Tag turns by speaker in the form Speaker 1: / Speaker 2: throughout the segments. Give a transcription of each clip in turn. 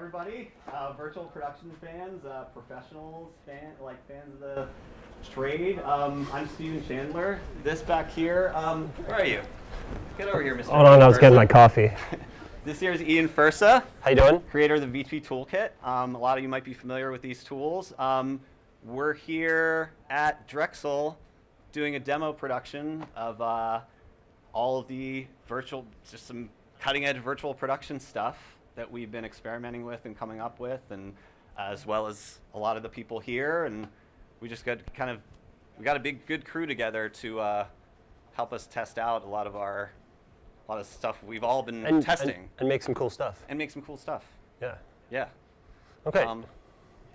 Speaker 1: everybody, virtual production fans, professionals, fans of the trade. I'm Steven Chandler. This back here, where are you? Get over here, Mr.
Speaker 2: Hold on, I was getting my coffee.
Speaker 1: This here is Ian Fursa.
Speaker 2: How you doing?
Speaker 1: Creator of the VP Toolkit. A lot of you might be familiar with these tools. We're here at Drexel doing a demo production of all of the virtual, just some cutting edge virtual production stuff that we've been experimenting with and coming up with, and as well as a lot of the people here. And we just got we got a big good crew together to help us test out a lot of stuff we've all been testing
Speaker 2: and make some cool stuff.
Speaker 1: Yeah.
Speaker 2: Okay.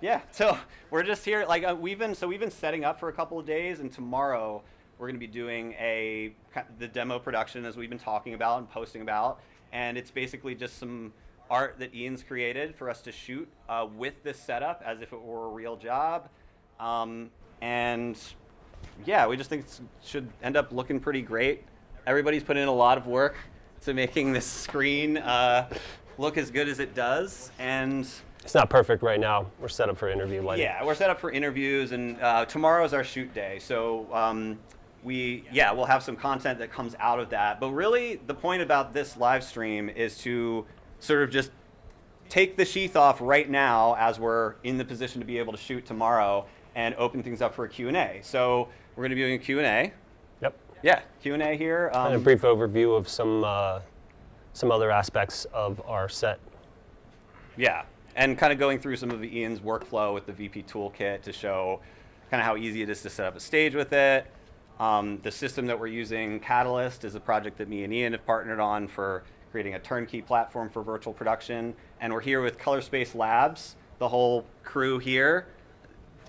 Speaker 1: Yeah. So we're just here. We've been setting up for a couple of days, and tomorrow we're going to be doing the demo production as we've been talking about and posting about. And it's basically just some art that Ian's created for us to shoot with this setup as if it were a real job. And yeah, we just think it should end up looking pretty great. Everybody's put in a lot of work to making this screen look as good as it does. And
Speaker 2: it's not perfect right now. We're set up for interview lighting.
Speaker 1: Yeah, we're set up for interviews, and tomorrow's our shoot day. So we'll have some content that comes out of that. But really, the point about this live stream is to sort of just take the sheath off right now as we're in the position to be able to shoot tomorrow and open things up for a Q&A. So we're going to be doing a Q&A.
Speaker 2: Yep.
Speaker 1: Yeah, Q&A here.
Speaker 2: And a brief overview of some other aspects of our set.
Speaker 1: Yeah, and kind of going through some of Ian's workflow with the VP Toolkit to show kind of how easy it is to set up a stage with it. The system that we're using, Catalyst, is a project that me and Ian have partnered on for creating a turnkey platform for virtual production. And we're here with Colorspace Labs, the whole crew here.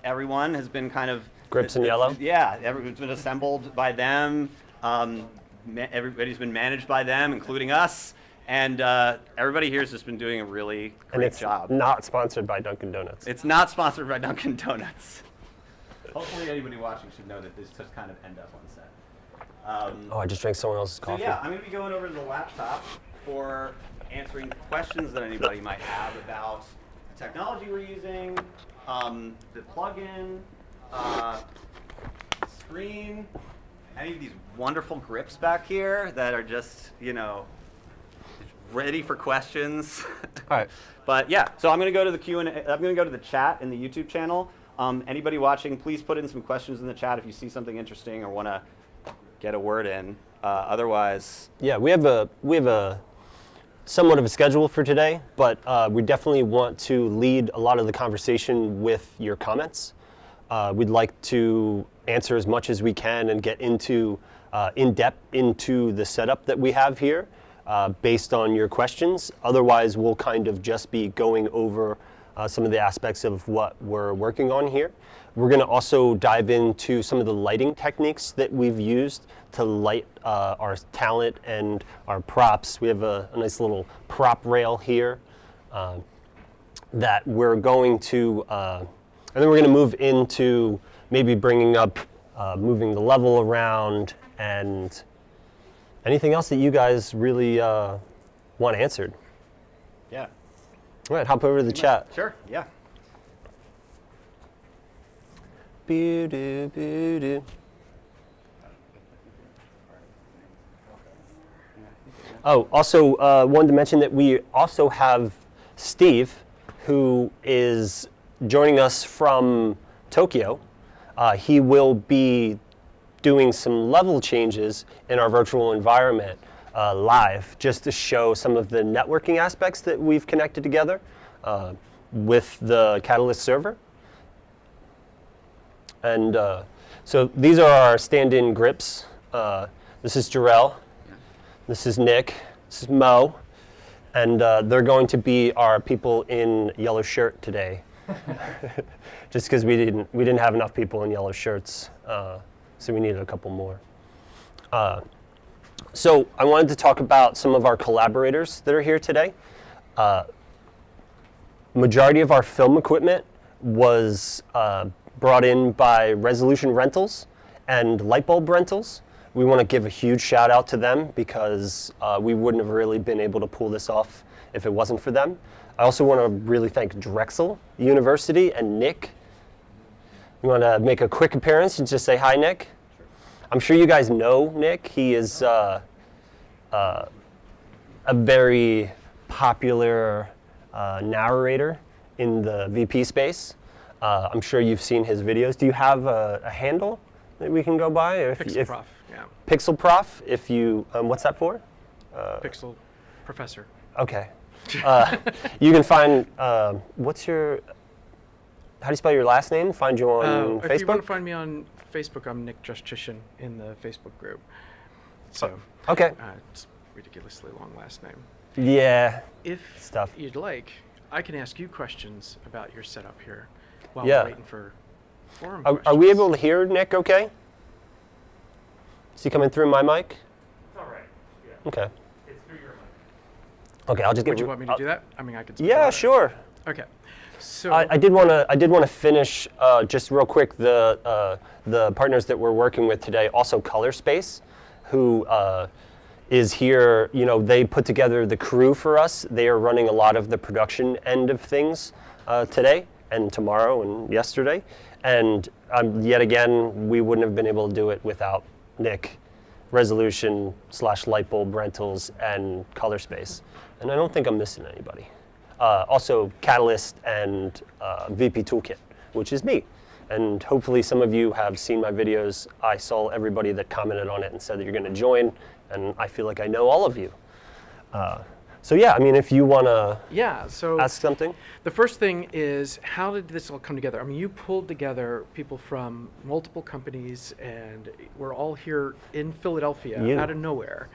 Speaker 1: Everyone has been kind of...
Speaker 2: Grips in yellow?
Speaker 1: Yeah, everyone's been assembled by them. Everybody's been managed by them, including us. And everybody here has just been doing a really great job.
Speaker 2: Not sponsored by Dunkin' Donuts.
Speaker 1: It's not sponsored by Dunkin' Donuts. Hopefully anybody watching should know that this just kind of end up on set.
Speaker 2: I just drank someone else's coffee.
Speaker 1: So yeah, I'm going to be going over to the laptop for answering questions that anybody might have about the technology we're using, the plugin, screen, any of these wonderful grips back here that are just, ready for questions.
Speaker 2: All right.
Speaker 1: But yeah, so I'm going to go to the Q&A. I'm going to go to the chat in the YouTube channel. Anybody watching, please put in some questions in the chat if you see something interesting or want to get a word in. Otherwise,
Speaker 2: yeah, we have a somewhat of a schedule for today, but we definitely want to lead a lot of the conversation with your comments. We'd like to answer as much as we can and get into in depth into the setup that we have here based on your questions. Otherwise, we'll kind of just be going over some of the aspects of what we're working on here. We're going to also dive into some of the lighting techniques that we've used to light our talent and our props. We have a nice little prop rail here that we're going to, and then we're going to move into maybe bringing up, moving the level around, and anything else that you guys really want answered.
Speaker 1: Yeah.
Speaker 2: All right, hop over to the chat.
Speaker 1: Sure, yeah.
Speaker 2: Oh, also wanted to mention that we also have Steve, who is joining us from Tokyo. He will be doing some level changes in our virtual environment live, just to show some of the networking aspects that we've connected together with the Catalyst server. And so these are our stand-in grips. This is Jarrell. This is Nick. This is Mo. And they're going to be our people in yellow shirt today. Just because we didn't have enough people in yellow shirts, so we needed a couple more. So I wanted to talk about some of our collaborators that are here today. Majority of our film equipment was brought in by Resolution Rentals and Lightbulb Rentals. We want to give a huge shout out to them because we wouldn't have really been able to pull this off if it wasn't for them. I also want to really thank Drexel University and Nick. You want to make a quick appearance and just say hi, Nick? Sure. I'm sure you guys know Nick. He is a very popular narrator in the VP space. I'm sure you've seen his videos. Do you have a handle that we can go by?
Speaker 3: Pixel Prof, yeah.
Speaker 2: Pixel Prof, if you, what's that for?
Speaker 3: Pixel Professor.
Speaker 2: Okay. You can find, what's your, how do you spell your last name? Find you on Facebook?
Speaker 3: If you want to find me on Facebook, I'm Nick Jushchyshyn in the Facebook group. So,
Speaker 2: okay.
Speaker 3: It's a ridiculously long last name.
Speaker 2: Yeah.
Speaker 3: If
Speaker 2: stuff.
Speaker 3: you'd like, I can ask you questions about your setup here while we're waiting for forum questions.
Speaker 2: Are we able to hear Nick okay? Is he coming through my mic?
Speaker 4: It's all right. Yeah.
Speaker 2: Okay.
Speaker 4: It's through your mic.
Speaker 2: Okay, I'll just get.
Speaker 3: Would you want me to do that? I mean, I could.
Speaker 2: Yeah, sure.
Speaker 3: Okay. So
Speaker 2: I did want to finish just real quick the partners that we're working with today. Also, Colorspace, who is here. You know, they put together the crew for us. They are running a lot of the production end of things today and tomorrow and yesterday. And yet again, we wouldn't have been able to do it without Nick, Resolution / Lightbulb Rentals, and Colorspace. And I don't think I'm missing anybody. Also, Catalyst and VP Toolkit, which is me. And hopefully some of you have seen my videos. I saw everybody that commented on it and said that you're going to join, and I feel like I know all of you. So yeah, I mean, if you want to ask something.
Speaker 3: The first thing is, how did this all come together? I mean, you pulled together people from multiple companies, and we're all here in Philadelphia out of nowhere.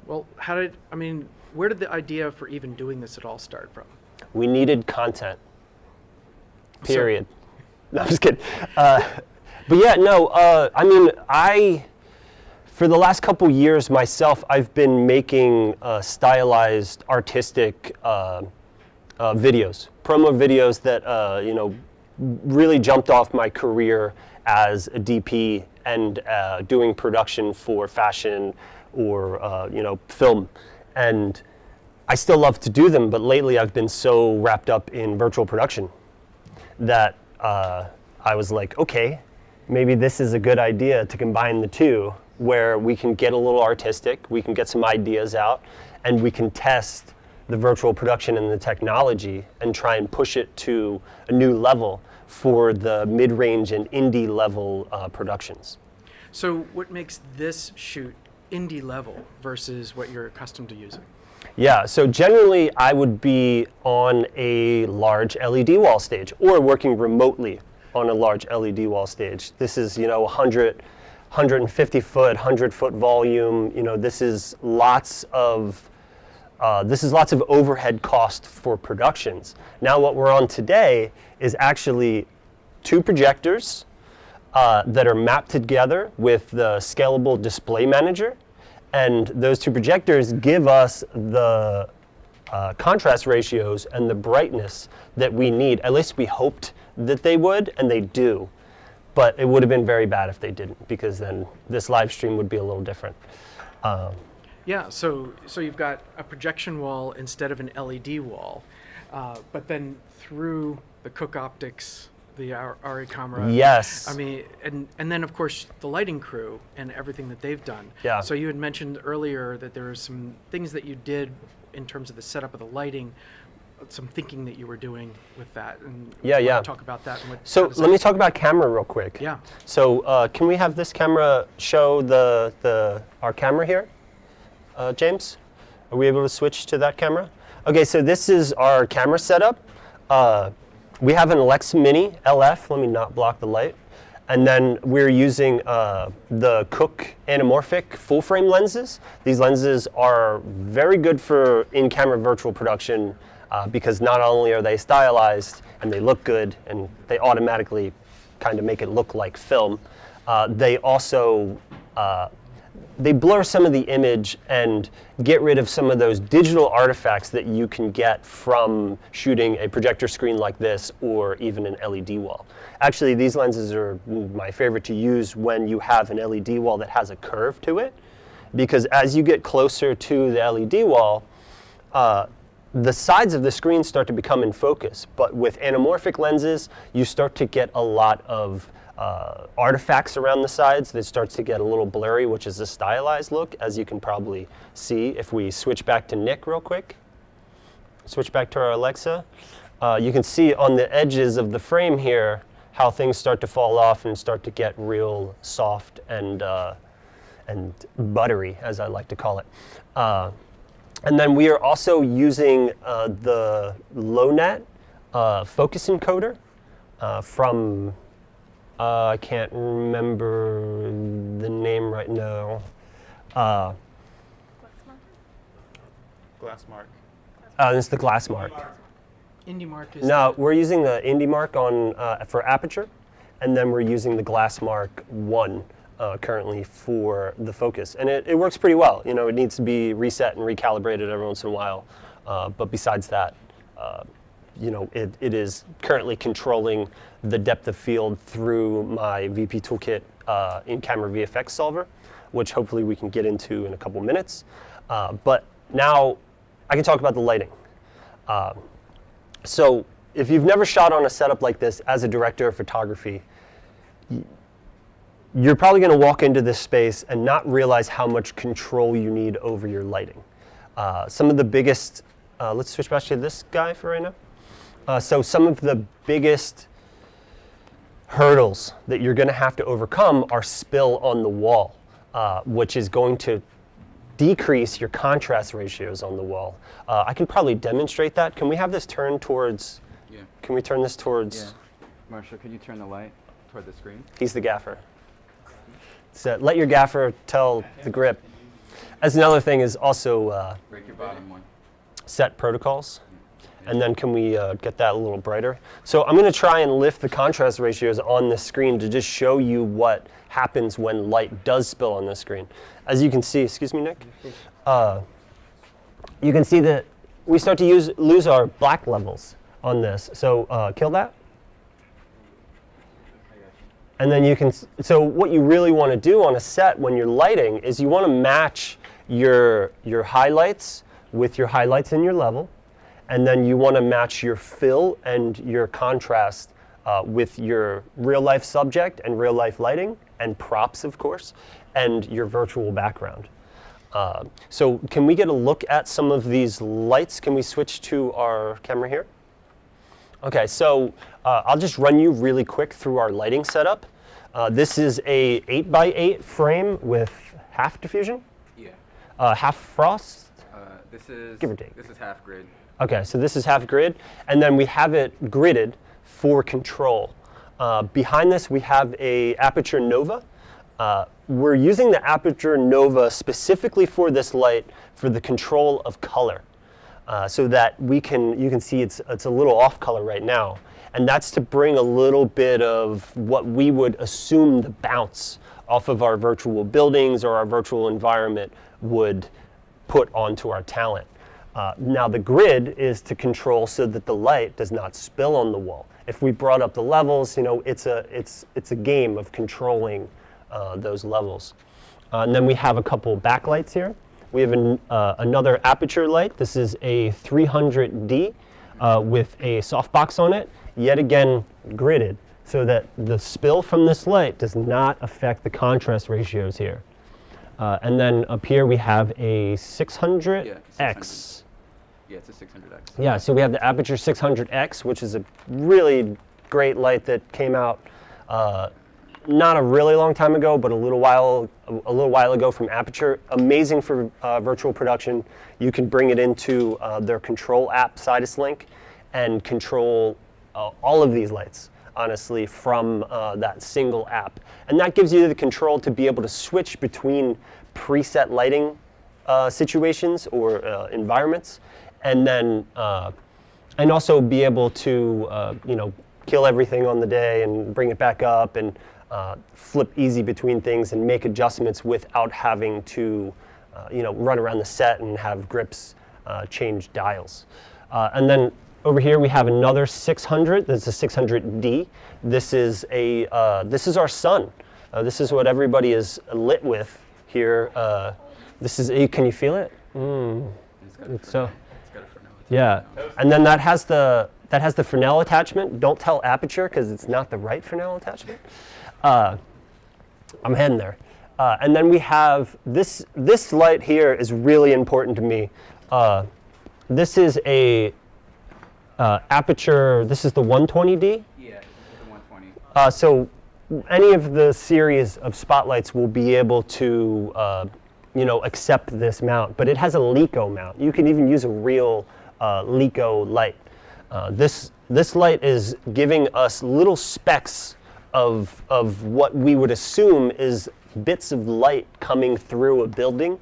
Speaker 3: Well, where did the idea for even doing this at all start from?
Speaker 2: We needed content. Period. No, I'm just kidding. But yeah, no, I mean, for the last couple years myself, I've been making stylized, artistic videos, promo videos that, you know, really jumped off my career as a DP and doing production for fashion or, you know, film. And I still love to do them, but lately I've been so wrapped up in virtual production that I was like, okay, maybe this is a good idea to combine the two, where we can get a little artistic, we can get some ideas out, and we can test the virtual production and the technology and try and push it to a new level for the mid-range and indie level productions.
Speaker 3: So what makes this shoot indie level versus what you're accustomed to using?
Speaker 2: Yeah, so generally I would be on a large LED wall stage or working remotely on a large LED wall stage. This is, you know, 150 foot, 100 foot volume. You know, this is lots of overhead cost for productions. Now what we're on today is actually 2 projectors that are mapped together with the scalable display manager. And those 2 projectors give us the contrast ratios and the brightness that we need. At least we hoped that they would, and they do. But it would have been very bad if they didn't, because then this live stream would be a little different.
Speaker 3: Yeah, so you've got a projection wall instead of an LED wall, but then through the Cook Optics, the RA camera.
Speaker 2: Yes.
Speaker 3: I mean, and then of course the lighting crew and everything that they've done.
Speaker 2: Yeah.
Speaker 3: So you had mentioned earlier that there were some things that you did in terms of the setup of the lighting, some thinking that you were doing with that. And
Speaker 2: yeah.
Speaker 3: talk about that. And
Speaker 2: so let me talk about camera real quick.
Speaker 3: Yeah.
Speaker 2: So can we have this camera show our camera here, James? Are we able to switch to that camera? Okay, so this is our camera setup. We have an Alexa Mini LF. Let me not block the light. And then we're using the Cook anamorphic full frame lenses. These lenses are very good for in-camera virtual production because not only are they stylized and they look good and they automatically kind of make it look like film, they also they blur some of the image and get rid of some of those digital artifacts that you can get from shooting a projector screen like this or even an LED wall. Actually, these lenses are my favorite to use when you have an LED wall that has a curve to it, because as you get closer to the LED wall, the sides of the screen start to become in focus. But with anamorphic lenses, you start to get a lot of artifacts around the sides that starts to get a little blurry, which is a stylized look, as you can probably see if we switch back to Nick real quick. Switch back to our Alexa. You can see on the edges of the frame here how things start to fall off and start to get real soft and buttery, as I like to call it. And then we are also using the LowNet focus encoder from, I can't remember the name right now.
Speaker 1: Glassmark.
Speaker 2: This is the Glassmark.
Speaker 3: IndyMark is.
Speaker 2: No, we're using the IndyMark on for aperture, and then we're using the Glassmark 1 currently for the focus, and it works pretty well. You know, it needs to be reset and recalibrated every once in a while, but besides that, you know, it is currently controlling the depth of field through my VP Toolkit in-camera VFX solver, which hopefully we can get into in a couple minutes. But now I can talk about the lighting. So if you've never shot on a setup like this as a director of photography, you're probably going to walk into this space and not realize how much control you need over your lighting. Some of the biggest, let's switch back to this guy for right now. So some of the biggest hurdles that you're going to have to overcome are spill on the wall, which is going to decrease your contrast ratios on the wall. I can probably demonstrate that. Can we have this turned towards, can we turn this towards?
Speaker 5: Yeah. Marshall, could you turn the light toward the screen?
Speaker 2: He's the gaffer. So let your gaffer tell the grip. As another thing is also
Speaker 5: Break your bottom one.
Speaker 2: set protocols. And then can we get that a little brighter? So I'm going to try and lift the contrast ratios on this screen to just show you what happens when light does spill on this screen. As you can see, excuse me, Nick, you can see that we start to lose our black levels on this. So kill that. And then you can, so what you really want to do on a set when you're lighting is you want to match your highlights with your highlights in your level. And then you want to match your fill and your contrast with your real life subject and real life lighting and props, of course, and your virtual background. So can we get a look at some of these lights? Can we switch to our camera here? Okay, so I'll just run you really quick through our lighting setup. This is a 8x8 frame with half diffusion, half frost,
Speaker 5: This is
Speaker 2: give or take.
Speaker 5: This is half grid.
Speaker 2: Okay, so this is half grid, and then we have it gridded for control. Behind this, we have a Aperture Nova. We're using the Aperture Nova specifically for this light for the control of color, so that you can see it's a little off color right now, and that's to bring a little bit of what we would assume the bounce off of our virtual buildings or our virtual environment would put onto our talent. Now the grid is to control so that the light does not spill on the wall. If we brought up the levels, you know, it's a game of controlling those levels. And then we have a couple backlights here. We have another aperture light. This is a 300D with a softbox on it, yet again gridded, so that the spill from this light does not affect the contrast ratios here. And then up here we have a 600X.
Speaker 5: Yeah, it's a 600X.
Speaker 2: Yeah, so we have the Aperture 600X, which is a really great light that came out not a really long time ago, but a little while ago from Aperture. Amazing for virtual production. You can bring it into their control app, Sidus Link, and control all of these lights, honestly, from that single app. And that gives you the control to be able to switch between preset lighting situations or environments, and then and also be able to you know, kill everything on the day and bring it back up and flip easy between things and make adjustments without having to you know, run around the set and have grips change dials. And then over here we have another 600. This is a 600D. This is our sun. This is what everybody is lit with here. This is. Can you feel it?
Speaker 5: It's got a
Speaker 2: So.
Speaker 5: It's got a front nose.
Speaker 2: Yeah, and then that has the Fresnel attachment. Don't tell Aperture because it's not the right Fresnel attachment. I'm heading there. And then we have this light here is really important to me. This is a Aperture. This is the 120D.
Speaker 5: Yeah, this is the 120.
Speaker 2: So any of the series of spotlights will be able to accept this mount, but it has a LECO mount. You can even use a real LECO light. This light is giving us little specks of what we would assume is bits of light coming through a building.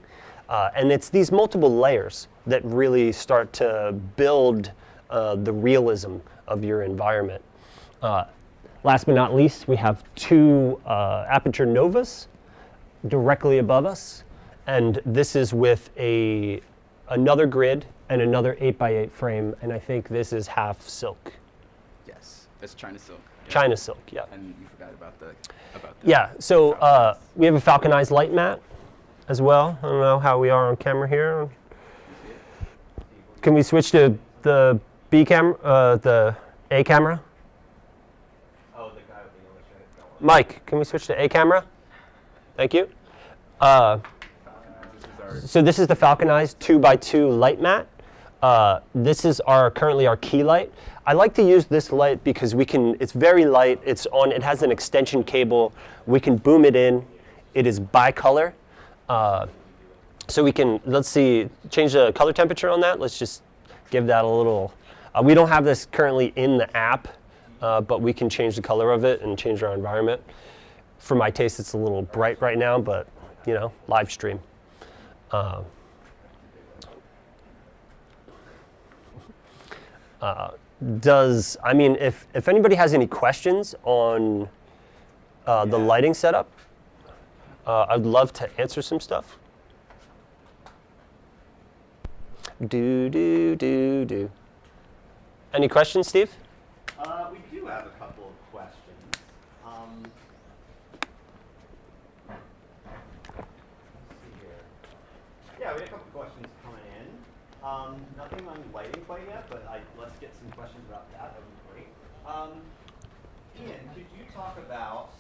Speaker 2: And it's these multiple layers that really start to build the realism of your environment. Last but not least, we have two Aperture Novas directly above us. And this is with another grid and another 8x8 frame. And I think this is half silk.
Speaker 5: Yes, it's China silk.
Speaker 2: China silk, yeah.
Speaker 5: And you forgot about the.
Speaker 2: Yeah, so we have a falconized light mat as well. I don't know how we are on camera here. Can we switch to the B camera, the A camera?
Speaker 1: Oh, the guy with the illustrated.
Speaker 2: Mike, can we switch to A camera? Thank you. So this is the falconized 2x2 light mat. This is currently our key light. I like to use this light because it's very light. It has an extension cable. We can boom it in. It is bicolor. So we can, let's see, change the color temperature on that. Let's just give that a little, we don't have this currently in the app, but we can change the color of it and change our environment. For my taste, it's a little bright right now, but live stream. If anybody has any questions on the lighting setup, I'd love to answer some stuff. Any questions, Steve?
Speaker 1: We do have a couple of questions. Let's see here. Yeah, we had a couple of questions coming in. Nothing on lighting quite yet, but let's get some questions about that. That would be great. Ian, could you talk about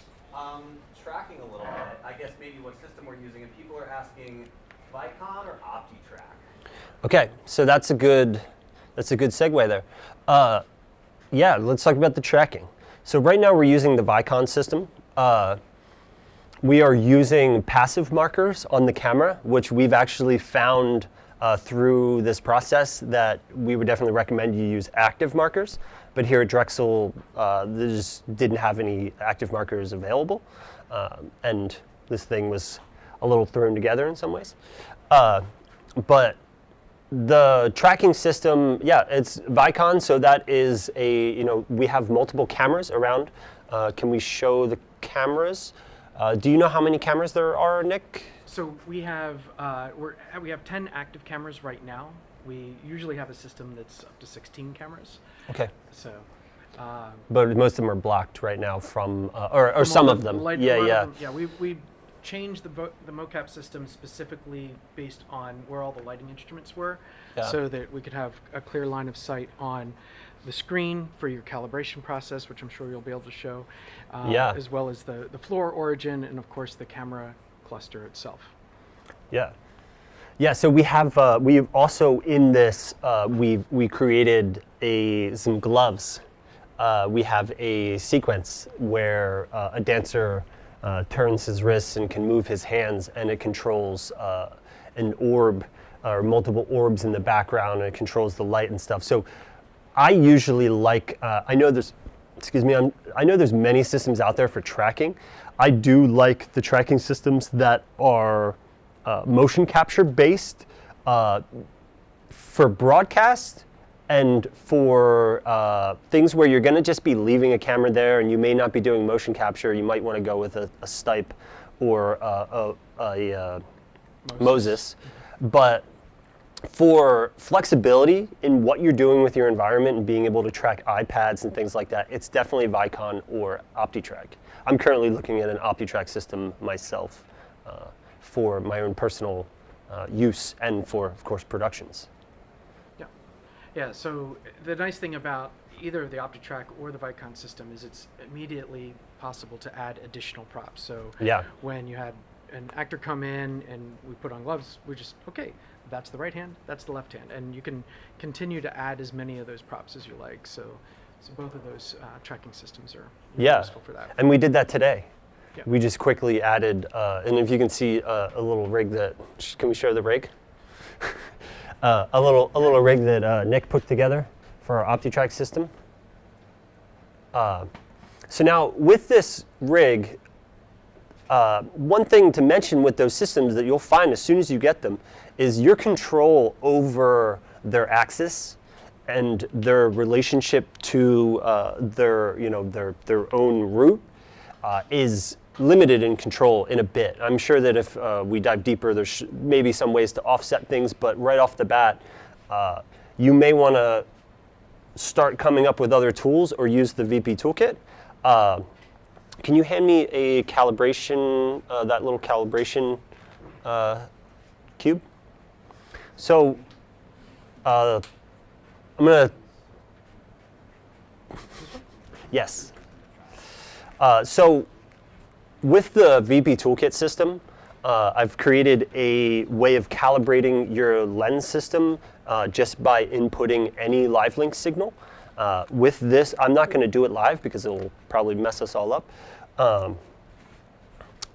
Speaker 1: tracking a little bit? I guess maybe what system we're using, and people are asking Vicon or OptiTrack.
Speaker 2: Okay, so that's a good segue there. Yeah, let's talk about the tracking. So right now we're using the Vicon system. We are using passive markers on the camera, which we've actually found through this process that we would definitely recommend you use active markers. But here at Drexel, they just didn't have any active markers available. And this thing was a little thrown together in some ways. But the tracking system, yeah, it's Vicon, so that is we have multiple cameras around. Can we show the cameras? Do you know how many cameras there are, Nick?
Speaker 3: So we have 10 active cameras right now. We usually have a system that's up to 16 cameras.
Speaker 2: Okay.
Speaker 3: So.
Speaker 2: But most of them are blocked right now from some of them. Yeah.
Speaker 3: We changed the mocap system specifically based on where all the lighting instruments were, so that we could have a clear line of sight on the screen for your calibration process, which I'm sure you'll be able to show, as well as the floor origin and of course the camera cluster itself.
Speaker 2: Yeah, so we have we've also in this we created some gloves. We have a sequence where a dancer turns his wrists and can move his hands, and it controls an orb or multiple orbs in the background, and it controls the light and stuff. So I usually like, I know there's many systems out there for tracking. I do like the tracking systems that are motion capture based for broadcast. And for things where you're going to just be leaving a camera there and you may not be doing motion capture, you might want to go with a Stipe or a Moses. But for flexibility in what you're doing with your environment and being able to track iPads and things like that, it's definitely Vicon or OptiTrack. I'm currently looking at an OptiTrack system myself for my own personal use and for, of course, productions.
Speaker 3: Yeah, so the nice thing about either the OptiTrack or the Vicon system is it's immediately possible to add additional props. So
Speaker 2: Yeah.
Speaker 3: when you had an actor come in and we put on gloves, we just, okay, that's the right hand, that's the left hand. And you can continue to add as many of those props as you like. So both of those tracking systems are useful for that.
Speaker 2: And we did that today.
Speaker 3: Yeah.
Speaker 2: We just quickly added, and if you can see a little rig that, can we show the rig? A little rig that Nick put together for our OptiTrack system. So now with this rig, one thing to mention with those systems that you'll find as soon as you get them is your control over their axis and their relationship to their own route is limited in control in a bit. I'm sure that if we dive deeper, there's maybe some ways to offset things, but right off the bat, you may want to start coming up with other tools or use the VP Toolkit. Can you hand me a calibration, that little calibration cube? So I'm gonna, yes. So with the VP Toolkit system, I've created a way of calibrating your lens system just by inputting any live link signal. With this, I'm not going to do it live because it'll probably mess us all up.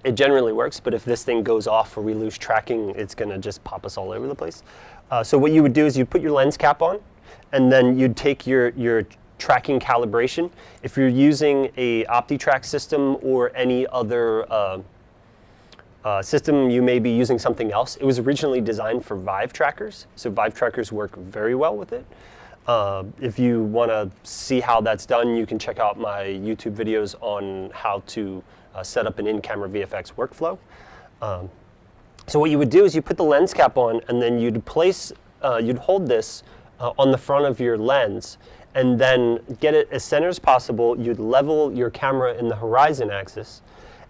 Speaker 2: It generally works, but if this thing goes off or we lose tracking, it's going to just pop us all over the place. So what you would do is you'd put your lens cap on, and then you'd take your tracking calibration. If you're using a OptiTrack system or any other system, you may be using something else. It was originally designed for Vive trackers, so Vive trackers work very well with it. If you want to see how that's done, you can check out my YouTube videos on how to set up an in-camera VFX workflow. So what you would do is you put the lens cap on, and then you'd hold this on the front of your lens, and then get it as center as possible. You'd level your camera in the horizon axis,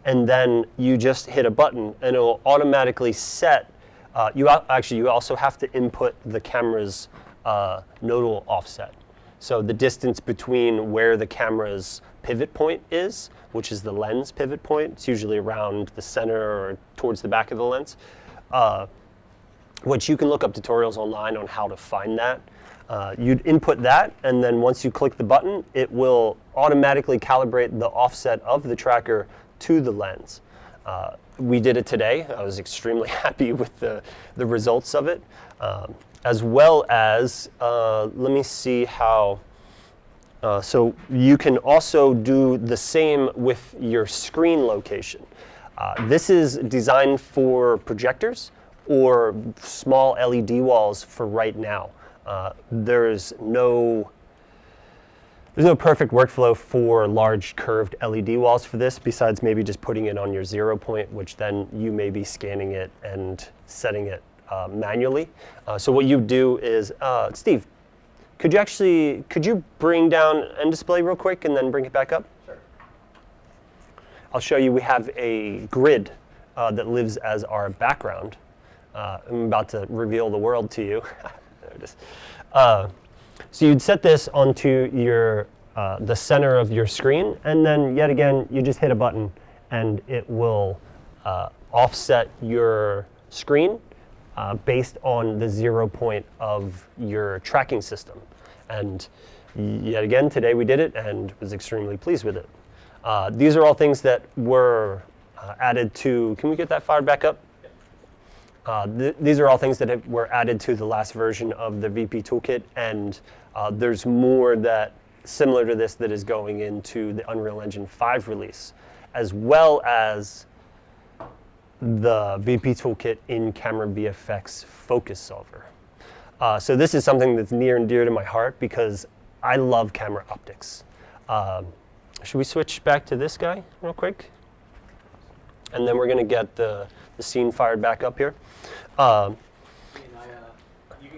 Speaker 2: and then you just hit a button, and it will automatically set. You also have to input the camera's nodal offset. So the distance between where the camera's pivot point is, which is the lens pivot point, it's usually around the center or towards the back of the lens, which you can look up tutorials online on how to find that. You'd input that, and then once you click the button, it will automatically calibrate the offset of the tracker to the lens. We did it today. I was extremely happy with the results of it. As well as, let me see how, so you can also do the same with your screen location. This is designed for projectors or small LED walls for right now. There's no perfect workflow for large curved LED walls for this, besides maybe just putting it on your 0 point, which then you may be scanning it and setting it manually. So what you do is, Steve, could you bring down end display real quick and then bring it back up?
Speaker 1: Sure.
Speaker 2: I'll show you, we have a grid that lives as our background. I'm about to reveal the world to you. There it is. So you'd set this onto your the center of your screen, and then yet again, you just hit a button and it will offset your screen based on the 0 point of your tracking system. And yet again, today we did it and was extremely pleased with it. These are all things that were added to, can we get that fired back up? These are all things that were added to the last version of the VP Toolkit, and there's more that similar to this that is going into the Unreal Engine 5 release, as well as the VP Toolkit in-camera VFX focus solver. So this is something that's near and dear to my heart because I love camera optics. Should we switch back to this guy real quick? And then we're going to get the scene fired back up here.
Speaker 1: You can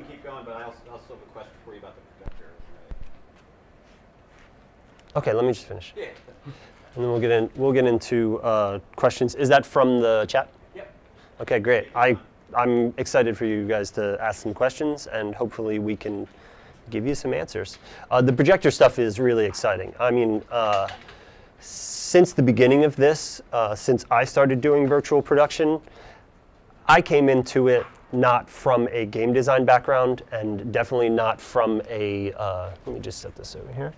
Speaker 1: keep going, but I also have a question for you about the projector.
Speaker 2: Okay, let me just finish.
Speaker 1: Yeah.
Speaker 2: And then we'll get into questions. Is that from the chat?
Speaker 1: Yep.
Speaker 2: Okay, great. I'm excited for you guys to ask some questions, and hopefully we can give you some answers. The projector stuff is really exciting. I mean, since the beginning of this, since I started doing virtual production, I came into it not from a game design background, and definitely not from a, let me just set this over here,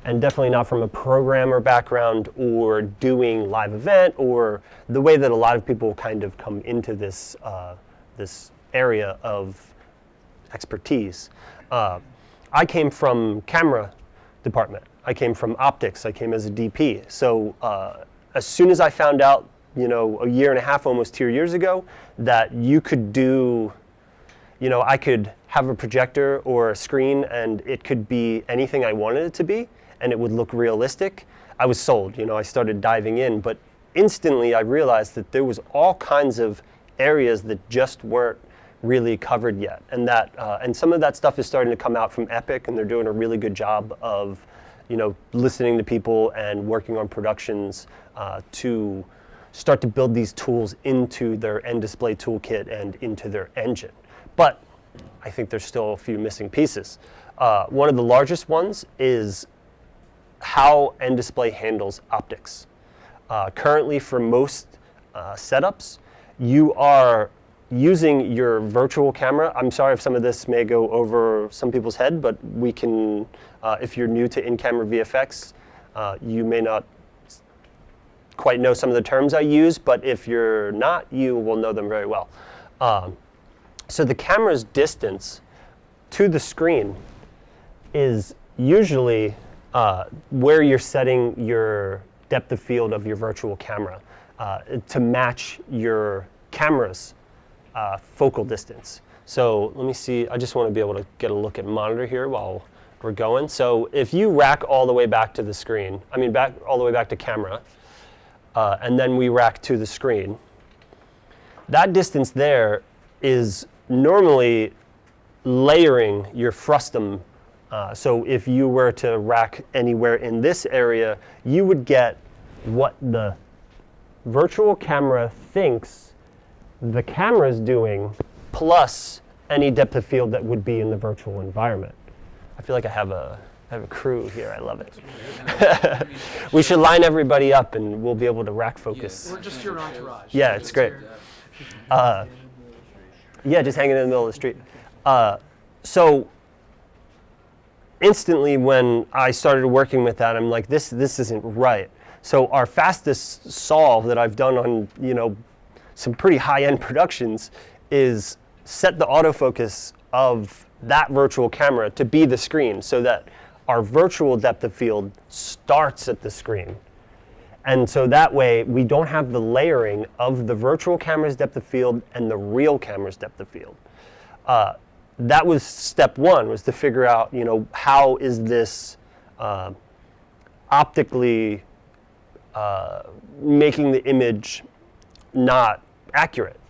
Speaker 2: and definitely not from a programmer background or doing live event, or the way that a lot of people kind of come into this, this area of expertise. I came from camera department. I came from optics. I came as a DP. So as soon as I found out, you know, a year and a half, almost 2 years ago, that you could do, you know, I could have a projector or a screen and it could be anything I wanted it to be and it would look realistic, I was sold. You know, I started diving in, but instantly I realized that there was all kinds of areas that just weren't really covered yet, and that and some of that stuff is starting to come out from Epic, and they're doing a really good job of, you know, listening to people and working on productions to start to build these tools into their end display toolkit and into their engine. But I think there's still a few missing pieces. One of the largest ones is how end display handles optics. Currently, for most setups, you are using your virtual camera. I'm sorry if some of this may go over some people's head, but we can, if you're new to in-camera VFX, you may not quite know some of the terms I use, but if you're not, you will know them very well. So the camera's distance to the screen is usually where you're setting your depth of field of your virtual camera to match your camera's focal distance. So let me see, I just want to be able to get a look at monitor here while we're going. So if you rack all the way back to the screen, I mean back all the way back to camera, and then we rack to the screen, that distance there is normally layering your frustum. So if you were to rack anywhere in this area, you would get what the virtual camera thinks the camera is doing, plus any depth of field that would be in the virtual environment. I feel like I have a crew here. I love it. We should line everybody up and we'll be able to rack focus.
Speaker 3: We're just your entourage.
Speaker 2: Yeah, it's great. Yeah, just hanging in the middle of the street. So instantly when I started working with that, I'm like, this isn't right. So our fastest solve that I've done on, you know, some pretty high-end productions is set the autofocus of that virtual camera to be the screen, so that our virtual depth of field starts at the screen. And so that way we don't have the layering of the virtual camera's depth of field and the real camera's depth of field. That was step one, was to figure out, you know, how is this optically making the image not accurate.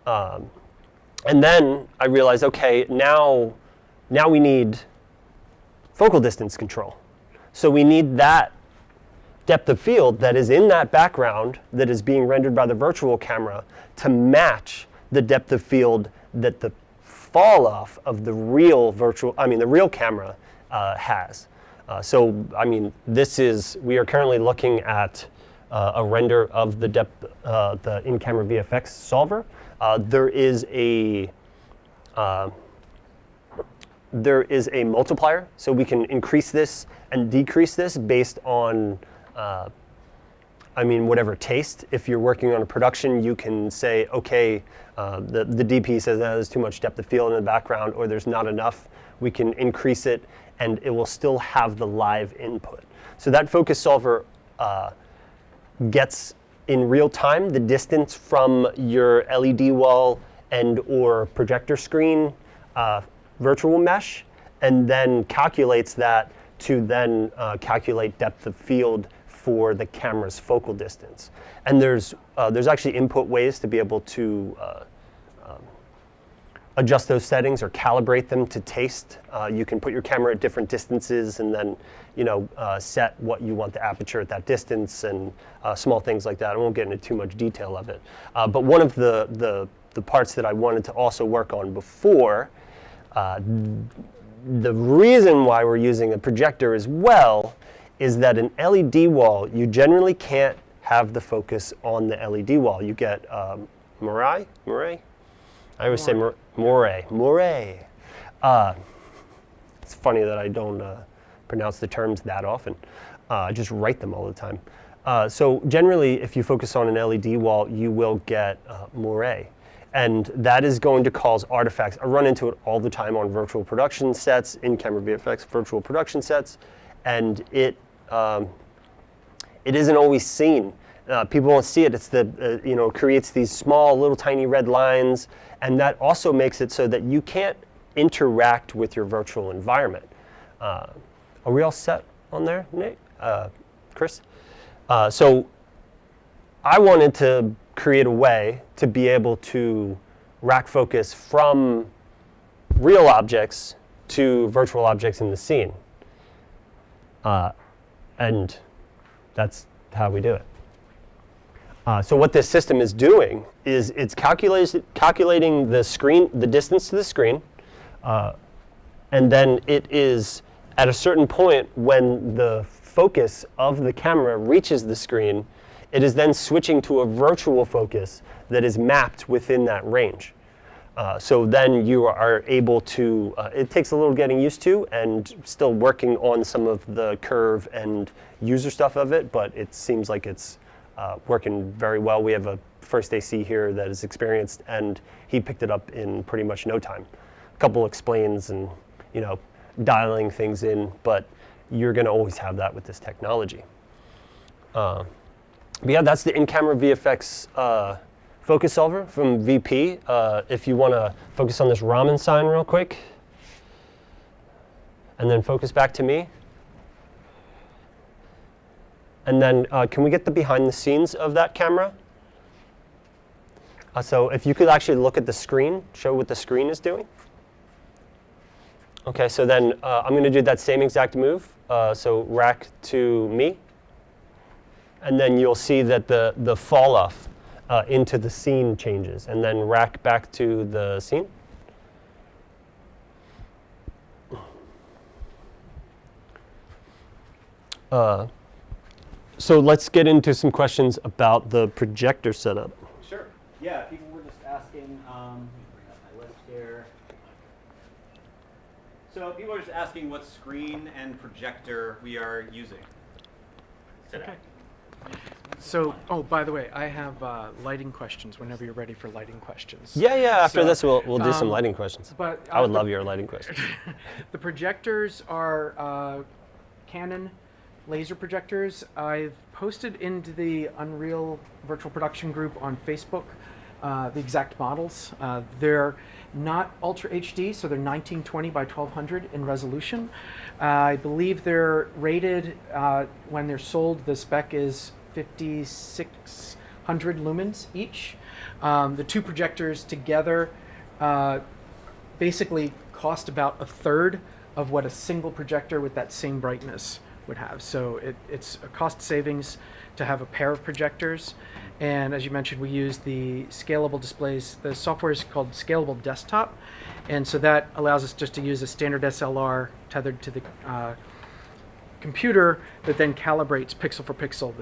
Speaker 2: And then I realized, okay, now we need focal distance control. So we need that depth of field that is in that background that is being rendered by the virtual camera to match the depth of field that the fall off of the real the real camera has. So, I mean, we are currently looking at a render of the depth, the in-camera VFX solver. There is a multiplier, so we can increase this and decrease this based on, whatever taste. If you're working on a production, you can say, okay, the DP says that there's too much depth of field in the background, or there's not enough. We can increase it, and it will still have the live input. So that focus solver gets in real time the distance from your LED wall and or projector screen virtual mesh, and then calculates that to then calculate depth of field for the camera's focal distance. And there's actually input ways to be able to adjust those settings or calibrate them to taste. You can put your camera at different distances and then, set what you want the aperture at that distance and small things like that. I won't get into too much detail of it. But one of the parts that I wanted to also work on before the reason why we're using a projector as well is that an LED wall, you generally can't have the focus on the LED wall. You get moire? I always say moire. It's funny that I don't pronounce the terms that often. I just write them all the time. So generally, if you focus on an LED wall, you will get moire. And that is going to cause artifacts. I run into it all the time on virtual production sets, in-camera VFX virtual production sets, and it isn't always seen. People won't see it. It's the creates these small, little, tiny red lines, and that also makes it so that you can't interact with your virtual environment. Are we all set on there, Nate? Chris? So I wanted to create a way to be able to rack focus from real objects to virtual objects in the scene. And that's how we do it. So what this system is doing is it's calculating the distance to the screen, and then it is at a certain point when the focus of the camera reaches the screen, it is then switching to a virtual focus that is mapped within that range. So then you are able to, it takes a little getting used to and still working on some of the curve and user stuff of it, but it seems like it's working very well. We have a first AC here that is experienced, and he picked it up in pretty much no time. A couple explains and dialing things in, but you're going to always have that with this technology. But yeah, that's the in-camera VFX focus solver from VP. If you want to focus on this ramen sign real quick, and then focus back to me. And then can we get the behind the scenes of that camera? So if you could actually look at the screen, show what the screen is doing. Okay, so then I'm going to do that same exact move. So rack to me. And then you'll see that the fall off into the scene changes. And then rack back to the scene. So let's get into some questions about the projector setup.
Speaker 1: Sure. Yeah, people were just asking, let me bring up my list here. So people are just asking what screen and projector we are using today.
Speaker 3: Okay. So, oh, by the way, I have lighting questions whenever you're ready for lighting questions.
Speaker 2: Yeah, after this we'll do some lighting questions.
Speaker 3: But
Speaker 2: I would love your lighting questions.
Speaker 3: The projectors are Canon laser projectors. I've posted into the Unreal Virtual Production group on Facebook the exact models. They're not Ultra HD, so they're 1920 by 1200 in resolution. I believe they're rated, when they're sold, the spec is 5600 lumens each. The two projectors together basically cost about a third of what a single projector with that same brightness would have. So it's a cost savings to have a pair of projectors. And as you mentioned, we use the scalable displays. The software is called Scalable Desktop. And so that allows us just to use a standard SLR tethered to the computer that then calibrates pixel for pixel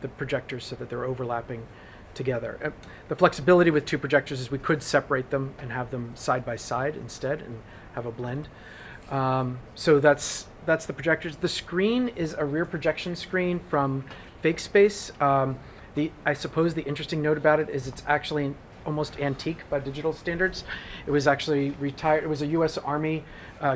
Speaker 3: the projectors so that they're overlapping together. The flexibility with two projectors is we could separate them and have them side by side instead and have a blend. So that's the projectors. The screen is a rear projection screen from FakeSpace. I suppose the interesting note about it is it's actually almost antique by digital standards. It was actually retired. It was a U.S. Army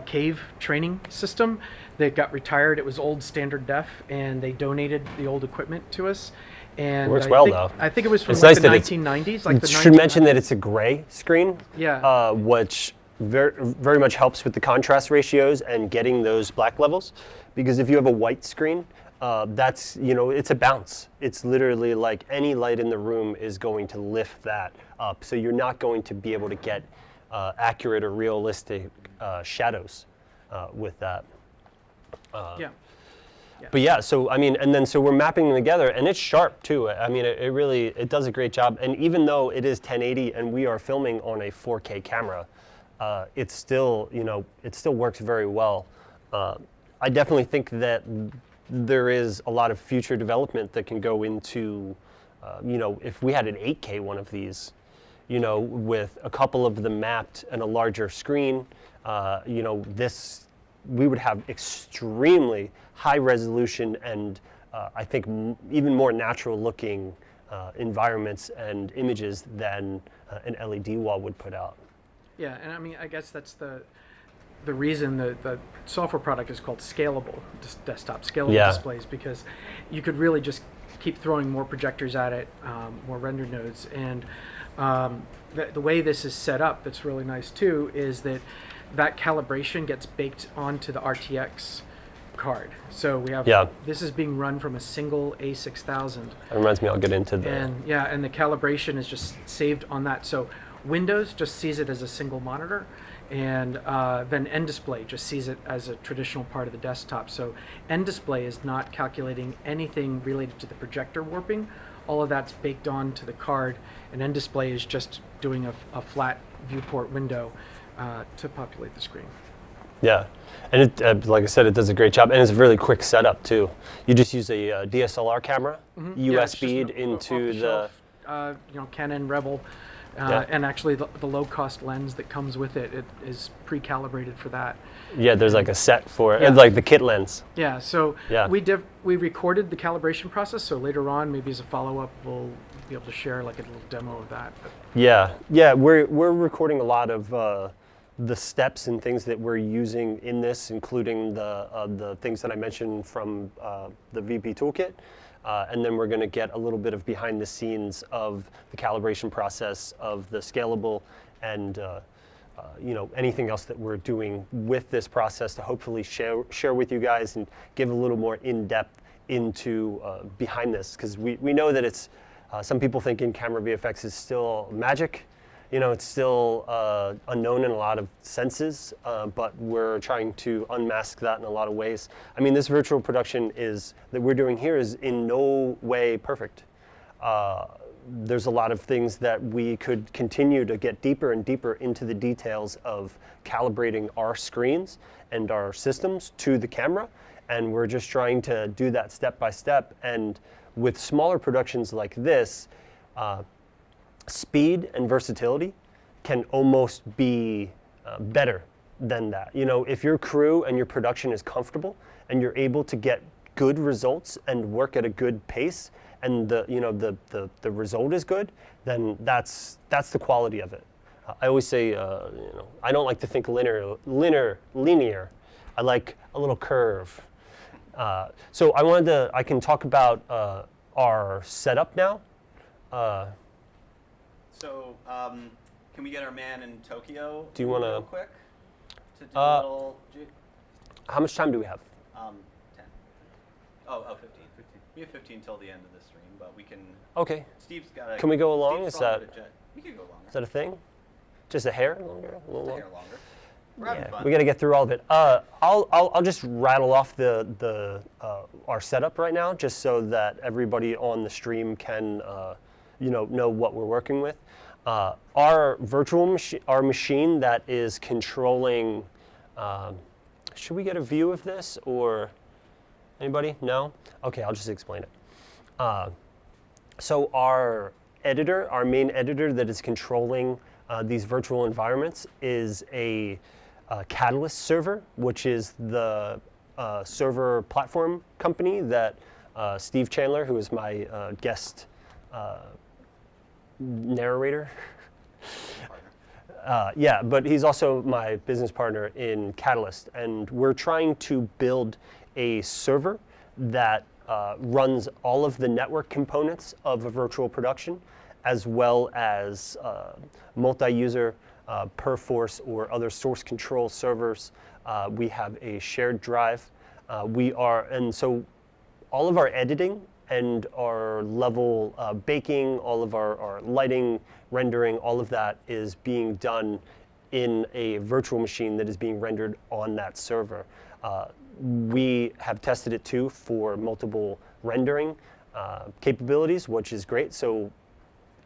Speaker 3: cave training system that got retired. It was old standard def, and they donated the old equipment to us. And
Speaker 2: works well, though.
Speaker 3: I think it was from
Speaker 2: It's
Speaker 3: like
Speaker 2: nice
Speaker 3: the
Speaker 2: that
Speaker 3: 1990s. Like the
Speaker 2: should mention
Speaker 3: 1990s.
Speaker 2: that it's a gray screen.
Speaker 3: Yeah.
Speaker 2: Which very much helps with the contrast ratios and getting those black levels, because if you have a white screen, that's, it's a bounce. It's literally like any light in the room is going to lift that up. So you're not going to be able to get accurate or realistic shadows with that.
Speaker 3: Yeah.
Speaker 2: But yeah, so I mean, and then so we're mapping them together, and it's sharp too. I mean, it really does a great job. And even though it is 1080 and we are filming on a 4K camera, it still, it still works very well. I definitely think that there is a lot of future development that can go into, if we had an 8K one of these, with a couple of them mapped and a larger screen, we would have extremely high resolution and I think even more natural looking environments and images than an LED wall would put out.
Speaker 3: Yeah, and I mean, I guess that's the reason the software product is called scalable, desktop scalable displays, because you could really just keep throwing more projectors at it, more render nodes. And the way this is set up that's really nice too is that calibration gets baked onto the RTX card. So we have, this is being run from a single A6000.
Speaker 2: That reminds me, I'll get into that.
Speaker 3: And the calibration is just saved on that. So Windows just sees it as a single monitor, and then N-Display just sees it as a traditional part of the desktop. So N-Display is not calculating anything related to the projector warping. All of that's baked onto the card, and N-Display is just doing a flat viewport window to populate the screen.
Speaker 2: Yeah, and it, like I said, it does a great job, and it's a really quick setup too. You just use a DSLR camera, USB'd into the
Speaker 3: Canon Rebel, and actually the low-cost lens that comes with it is pre-calibrated for that.
Speaker 2: Yeah, there's like a set for it, like the kit lens.
Speaker 3: Yeah, so we recorded the calibration process, so later on, maybe as a follow-up, we'll be able to share like a little demo of that.
Speaker 2: Yeah, we're recording a lot of the steps and things that we're using in this, including the things that I mentioned from the VP Toolkit. And then we're going to get a little bit of behind the scenes of the calibration process of the scalable and anything else that we're doing with this process to hopefully share with you guys and give a little more in-depth into behind this, because we know that it's some people think in-camera VFX is still magic. It's still unknown in a lot of senses, but we're trying to unmask that in a lot of ways. I mean, this virtual production that we're doing here is in no way perfect. There's a lot of things that we could continue to get deeper and deeper into the details of calibrating our screens and our systems to the camera, and we're just trying to do that step by step. And with smaller productions like this, speed and versatility can almost be better than that. If your crew and your production is comfortable and you're able to get good results and work at a good pace, and the result is good, then that's the quality of it. I always say, I don't like to think linear. I like a little curve. So I can talk about our setup now.
Speaker 1: So, can we get our man in Tokyo?
Speaker 2: Do you want
Speaker 1: real quick to do a little?
Speaker 2: How much time do we have?
Speaker 1: 10. Oh, 15. We have 15 till the end of the stream, but we can.
Speaker 2: Okay.
Speaker 1: Steve's got.
Speaker 2: Can we go along?
Speaker 1: We could go longer.
Speaker 2: Is that a thing? Just a hair longer? A little
Speaker 1: hair longer. We're having fun.
Speaker 2: We got to get through all of it. I'll just rattle off our setup right now, just so that everybody on the stream can know what we're working with. Our virtual machine, our machine that is controlling. Should we get a view of this, or anybody? No? Okay, I'll just explain it. So our editor, our main editor that is controlling these virtual environments, is a Catalyst server, which is the server platform company that Steve Chandler, who is my guest narrator. But he's also my business partner in Catalyst, and we're trying to build a server that runs all of the network components of a virtual production, as well as multi-user Perforce or other source control servers. We have a shared drive. And so all of our editing and our level baking, all of our lighting, rendering, all of that is being done in a virtual machine that is being rendered on that server. We have tested it too for multiple rendering capabilities, which is great. So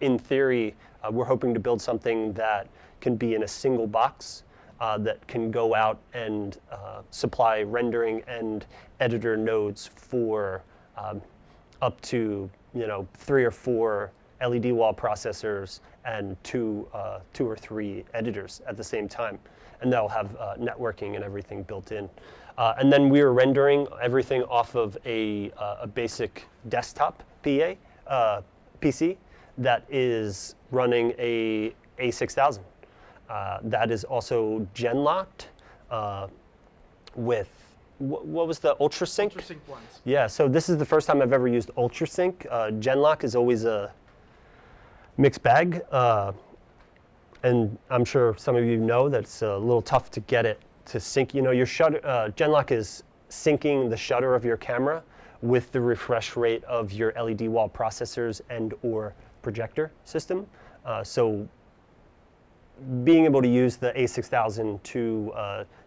Speaker 2: in theory, we're hoping to build something that can be in a single box that can go out and supply rendering and editor nodes for up to 3 or 4 LED wall processors and two or three editors at the same time, and that'll have networking and everything built in. And then we were rendering everything off of a basic desktop PC that is running a A6000. That is also gen-locked with, what was the UltraSync?
Speaker 3: UltraSync ones.
Speaker 2: Yeah, so this is the first time I've ever used UltraSync. Gen-lock is always a mixed bag, and I'm sure some of you know that it's a little tough to get it to sync. Your shutter, gen-lock is syncing the shutter of your camera with the refresh rate of your LED wall processors and or projector system. So being able to use the A6000 to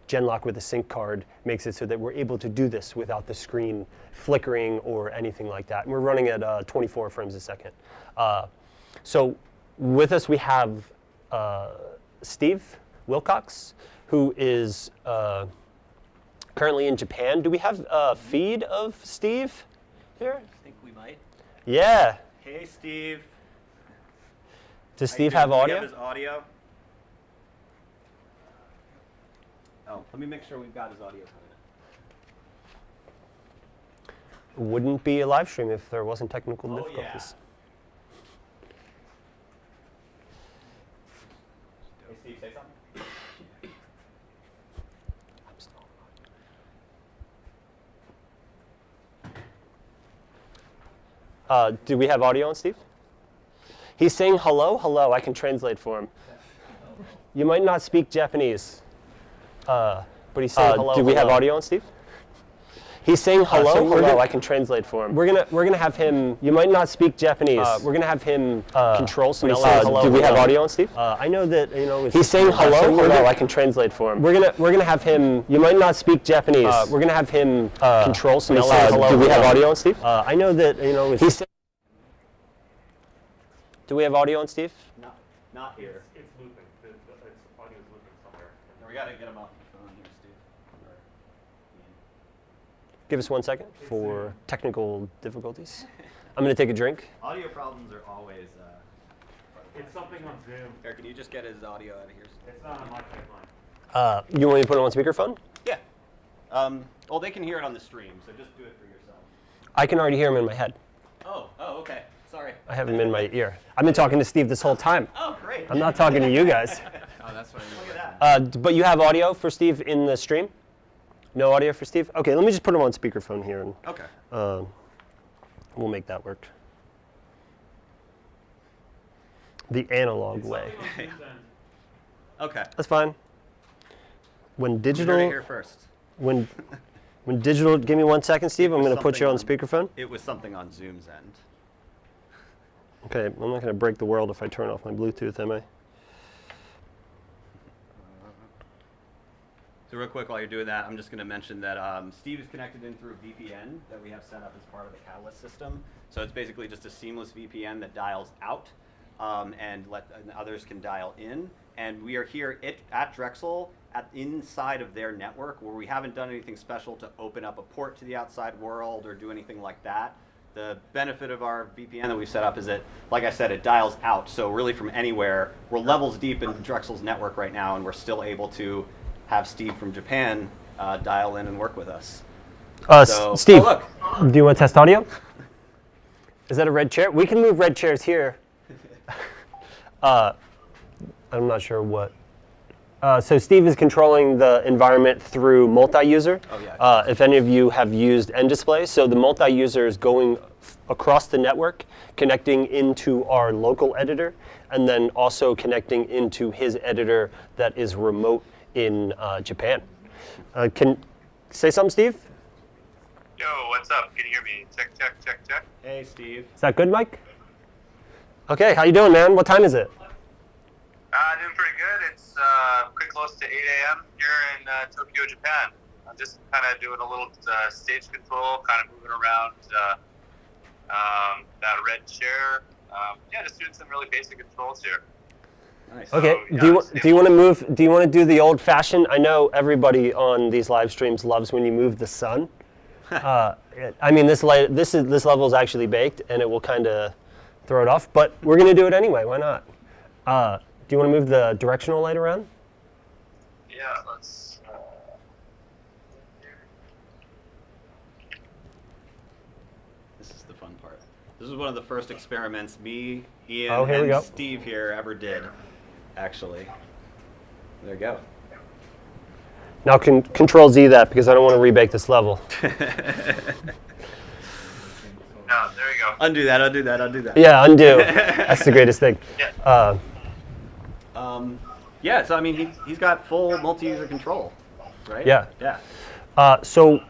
Speaker 2: gen-lock with a sync card makes it so that we're able to do this without the screen flickering or anything like that. And we're running at 24 frames a second. So with us we have Steve Wilcox, who is currently in Japan. Do we have a feed of Steve here?
Speaker 1: I think we might.
Speaker 2: Yeah.
Speaker 1: Hey, Steve.
Speaker 2: Does Steve have audio?
Speaker 1: Do we have his audio? Oh, let me make sure we've got his audio coming
Speaker 2: Wouldn't be a live stream if there wasn't technical
Speaker 1: Oh,
Speaker 2: difficulties.
Speaker 1: in. Hey, Steve, say something.
Speaker 2: Do we have audio on Steve? He's saying hello, hello. I can translate for him. You might not speak Japanese, but he's saying hello. Do we have audio on Steve? He's saying hello, hello. I can translate for him. We're gonna have him. You might not speak Japanese. We're gonna have him control some. Hello, do we have audio on Steve? I know that he's saying hello, hello. I can translate for him. We're gonna have him. You might not speak Japanese. We're gonna have him control some. Hello, do we have audio on Steve? I know that he's. Do we have audio on Steve?
Speaker 1: Not here.
Speaker 4: It's looping. Its audio is looping somewhere.
Speaker 1: We got to get him off the phone here, Steve.
Speaker 2: Give us 1 second for technical difficulties. I'm going to take a drink.
Speaker 1: Audio problems are always.
Speaker 4: It's something on Zoom.
Speaker 1: Eric, can you just get his audio out of here?
Speaker 4: It's not on my pipeline.
Speaker 2: You want me to put it on speakerphone?
Speaker 1: Yeah. Well, they can hear it on the stream, so just do it for yourself.
Speaker 2: I can already hear him in my head.
Speaker 1: Oh, okay. Sorry.
Speaker 2: I have him in my ear. I've been talking to Steve this whole time.
Speaker 1: Oh, great.
Speaker 2: I'm not talking to you guys.
Speaker 5: Oh, that's what
Speaker 1: Look at that.
Speaker 2: But you have audio for Steve in the stream? No audio for Steve? Okay, let me just put him on speakerphone here, and
Speaker 1: Okay.
Speaker 2: we'll make that work. The analog way.
Speaker 1: Okay.
Speaker 2: That's fine. When
Speaker 1: You heard
Speaker 2: digital,
Speaker 1: it here first.
Speaker 2: when digital, give me 1 second, Steve. I'm going to put you on
Speaker 1: Something
Speaker 2: speakerphone.
Speaker 1: It was something on Zoom's end.
Speaker 2: Okay, I'm not going to break the world if I turn off my Bluetooth, am I?
Speaker 1: So real quick, while you're doing that, I'm just going to mention that Steve is connected in through a VPN that we have set up as part of the Catalyst system. So it's basically just a seamless VPN that dials out, and others can dial in. And we are here at Drexel, inside of their network, where we haven't done anything special to open up a port to the outside world or do anything like that. The benefit of our VPN that we've set up is that, like I said, it dials out. So really from anywhere, we're levels deep in Drexel's network right now, and we're still able to have Steve from Japan dial in and work with us.
Speaker 2: Steve,
Speaker 1: look.
Speaker 2: do you want to test audio? Is that a red chair? We can move red chairs here. I'm not sure what. So Steve is controlling the environment through multi-user.
Speaker 1: Oh, yeah.
Speaker 2: If any of you have used N-Display, so the multi-user is going across the network, connecting into our local editor, and then also connecting into his editor that is remote in Japan. Can say something, Steve?
Speaker 6: Yo, what's up? Can you hear me? Check, check, check, check.
Speaker 1: Hey, Steve.
Speaker 2: Is that good, Mike? Okay, how you doing, man? What time is it?
Speaker 6: Doing pretty good. It's pretty close to 8 a.m. here in Tokyo, Japan. I'm just kind of doing a little stage control, kind of moving around that red chair. Yeah, just doing some really basic controls here.
Speaker 1: Nice.
Speaker 2: Okay.
Speaker 6: So,
Speaker 2: do you
Speaker 6: yeah,
Speaker 2: want to move? Do you want to do the old-fashioned? I know everybody on these live streams loves when you move the sun. I mean, this level is actually baked, and it will kind of throw it off. But we're gonna do it anyway. Why not? Do you want to move the directional light around?
Speaker 6: Yeah, let's.
Speaker 1: This is the fun part. This is one of the first experiments me, Ian,
Speaker 2: Oh, here we
Speaker 1: and
Speaker 2: go.
Speaker 1: Steve here ever did, actually. There you go.
Speaker 2: Now Control Z that because I don't want to rebake this level.
Speaker 6: No, there you go.
Speaker 1: Undo that, undo that, undo that.
Speaker 2: Yeah, undo. That's the greatest thing.
Speaker 6: Yeah.
Speaker 1: Yeah, so I mean, he's got full multi-user control, right?
Speaker 2: Yeah.
Speaker 1: Yeah.
Speaker 2: So,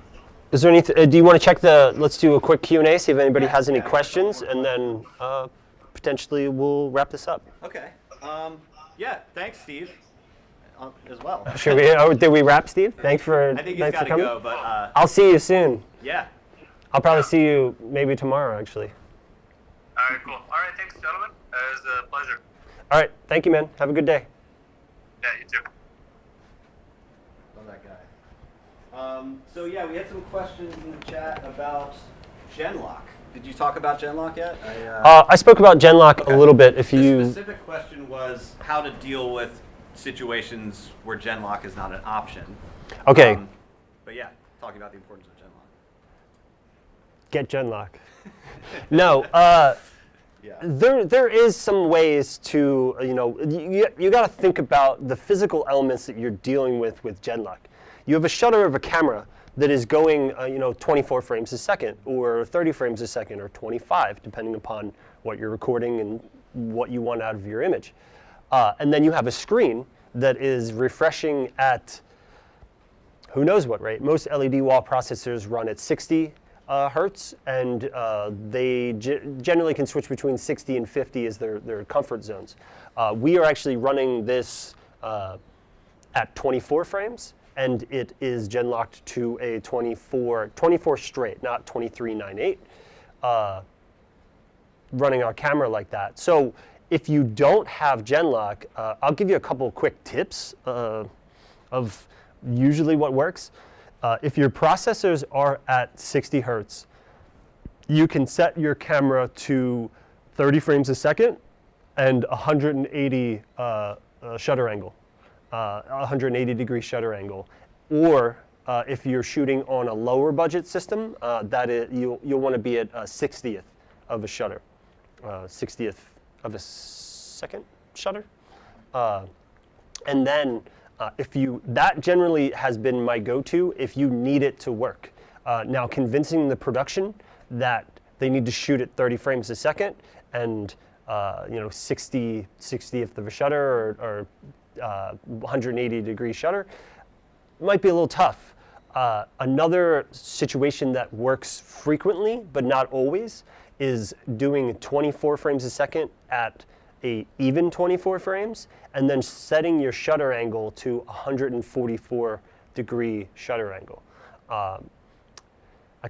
Speaker 2: is there anything? Do you want to check the? Let's do a quick Q&A. See if anybody has any questions, and then potentially we'll wrap this up.
Speaker 1: Okay. Yeah, thanks, Steve, as well.
Speaker 2: Should we? Oh, did we wrap, Steve? Thanks for.
Speaker 1: I think he's
Speaker 2: thanks
Speaker 1: got
Speaker 2: for
Speaker 1: to
Speaker 2: coming.
Speaker 1: go, but
Speaker 2: I'll see you soon.
Speaker 1: yeah.
Speaker 2: I'll probably see you maybe tomorrow, actually.
Speaker 6: All right, cool. All right, thanks, gentlemen. It was a pleasure.
Speaker 2: All right. Thank you, man. Have a good day.
Speaker 6: Yeah, you too.
Speaker 1: Love that guy. So yeah, we had some questions in the chat about Genlock. Did you talk about Genlock yet?
Speaker 2: I spoke about Genlock
Speaker 1: Okay.
Speaker 2: a little bit. If
Speaker 1: The
Speaker 2: you.
Speaker 1: specific question was how to deal with situations where Genlock is not an option.
Speaker 2: Okay.
Speaker 1: But yeah, talking about the importance of Genlock.
Speaker 2: Get Genlock. No.
Speaker 1: Yeah.
Speaker 2: There is some ways to, you got to think about the physical elements that you're dealing with Genlock. You have a shutter of a camera that is going, 24 frames a second, or 30 frames a second, or 25, depending upon what you're recording and what you want out of your image. And then you have a screen that is refreshing at who knows what rate. Most LED wall processors run at 60 hertz, and they generally can switch between 60 and 50 as their comfort zones. We are actually running this at 24 frames, and it is Genlocked to a 24 straight, not 2398, running our camera like that. So if you don't have Genlock, I'll give you a couple quick tips of usually what works. If your processors are at 60 hertz, you can set your camera to 30 frames a second and 180 shutter angle, 180 degree shutter angle. Or if you're shooting on a lower budget system, you'll want to be at a 60th of a shutter, 60th of a second shutter. And then that generally has been my go-to if you need it to work. Now, convincing the production that they need to shoot at 30 frames a second and 60th of a shutter or 180 degree shutter might be a little tough. Another situation that works frequently but not always is doing 24 frames a second at a even 24 frames, and then setting your shutter angle to 144 degree shutter angle. I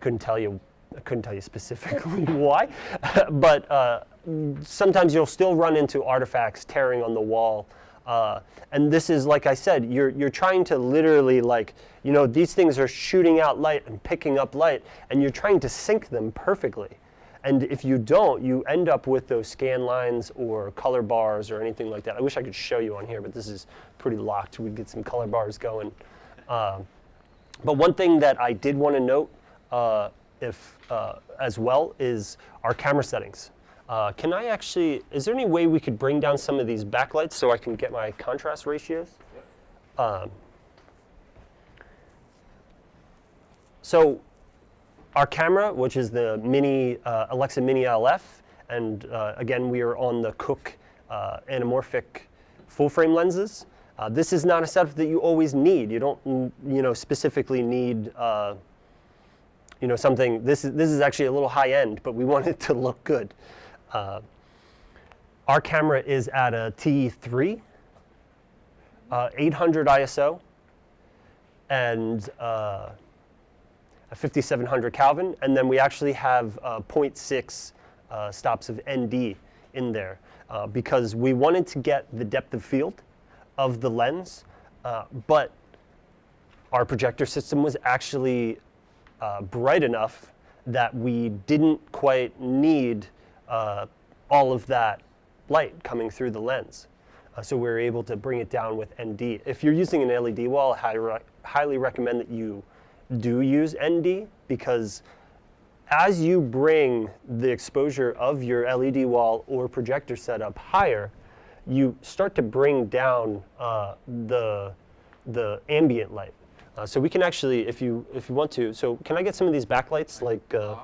Speaker 2: couldn't tell you specifically why, but sometimes you'll still run into artifacts tearing on the wall. And this is, like I said, you're trying to literally, these things are shooting out light and picking up light, and you're trying to sync them perfectly. And if you don't, you end up with those scan lines or color bars or anything like that. I wish I could show you on here, but this is pretty locked. We'd get some color bars going. But one thing that I did want to note as well is our camera settings. Is there any way we could bring down some of these backlights so I can get my contrast ratios? So our camera, which is the Alexa Mini LF, and again, we are on the Cooke anamorphic full-frame lenses. This is not a setup that you always need. You don't, specifically need, something. This is actually a little high-end, but we want it to look good. Our camera is at a T3, 800 ISO, and a 5700 Kelvin, and then we actually have 0.6 stops of ND in there because we wanted to get the depth of field of the lens, but our projector system was actually bright enough that we didn't quite need all of that light coming through the lens. So we were able to bring it down with ND. If you're using an LED wall, I highly recommend that you do use ND, because as you bring the exposure of your LED wall or projector setup higher, you start to bring down the ambient light. So we can actually, if you want to, so can I get some of these backlights? Like,
Speaker 5: Or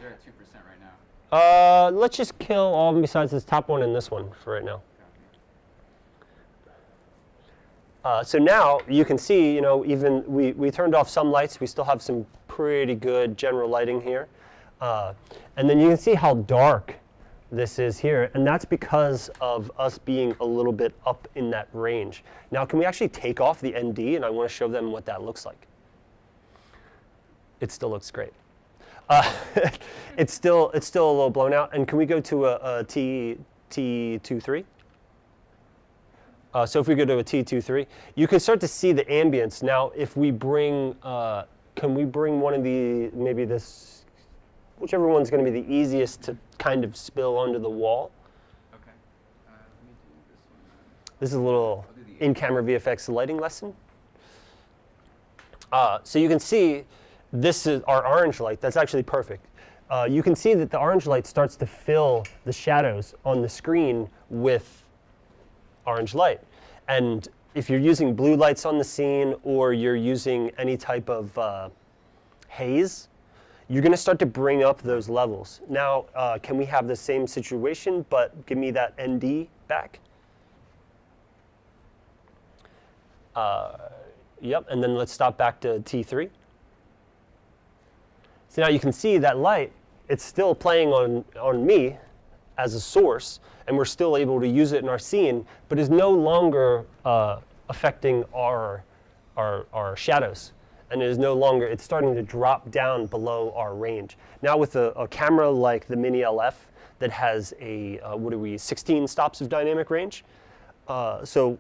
Speaker 5: they're at 2% right now.
Speaker 2: let's just kill all of them besides this top one and this one for right now. So now you can see, even we turned off some lights. We still have some pretty good general lighting here. And then you can see how dark this is here. And that's because of us being a little bit up in that range. Now, can we actually take off the ND? And I want to show them what that looks like. It still looks great. It's still a little blown out. And can we go to a T23? So if we go to a T23, you can start to see the ambience. Now, if we bring, can we bring one of the, maybe this, whichever one's going to be the easiest to kind of spill onto the wall.
Speaker 5: Okay. Let me do this one.
Speaker 2: This is a little in-camera VFX lighting lesson. So you can see this is our orange light. That's actually perfect. You can see that the orange light starts to fill the shadows on the screen with orange light. And if you're using blue lights on the scene or you're using any type of haze, you're going to start to bring up those levels. Now, can we have the same situation, but give me that ND back? Yep, and then let's stop back to T3. So now you can see that light, it's still playing on me as a source, and we're still able to use it in our scene, but is no longer affecting our shadows. And it is no longer, it's starting to drop down below our range. Now with a camera like the Mini LF that has a, 16 stops of dynamic range. So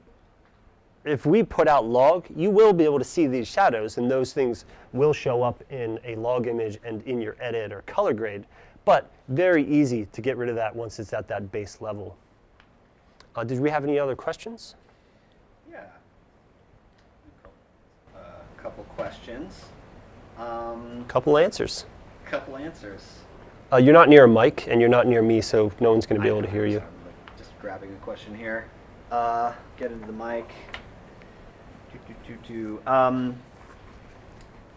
Speaker 2: if we put out log, you will be able to see these shadows, and those things will show up in a log image and in your edit or color grade. But very easy to get rid of that once it's at that base level. Did we have any other questions?
Speaker 1: Yeah. Couple questions.
Speaker 2: Couple answers.
Speaker 1: Couple answers.
Speaker 2: You're not near a mic, and you're not near me, so no one's going to be able to hear you.
Speaker 1: I'm just grabbing a question here. Get into the mic.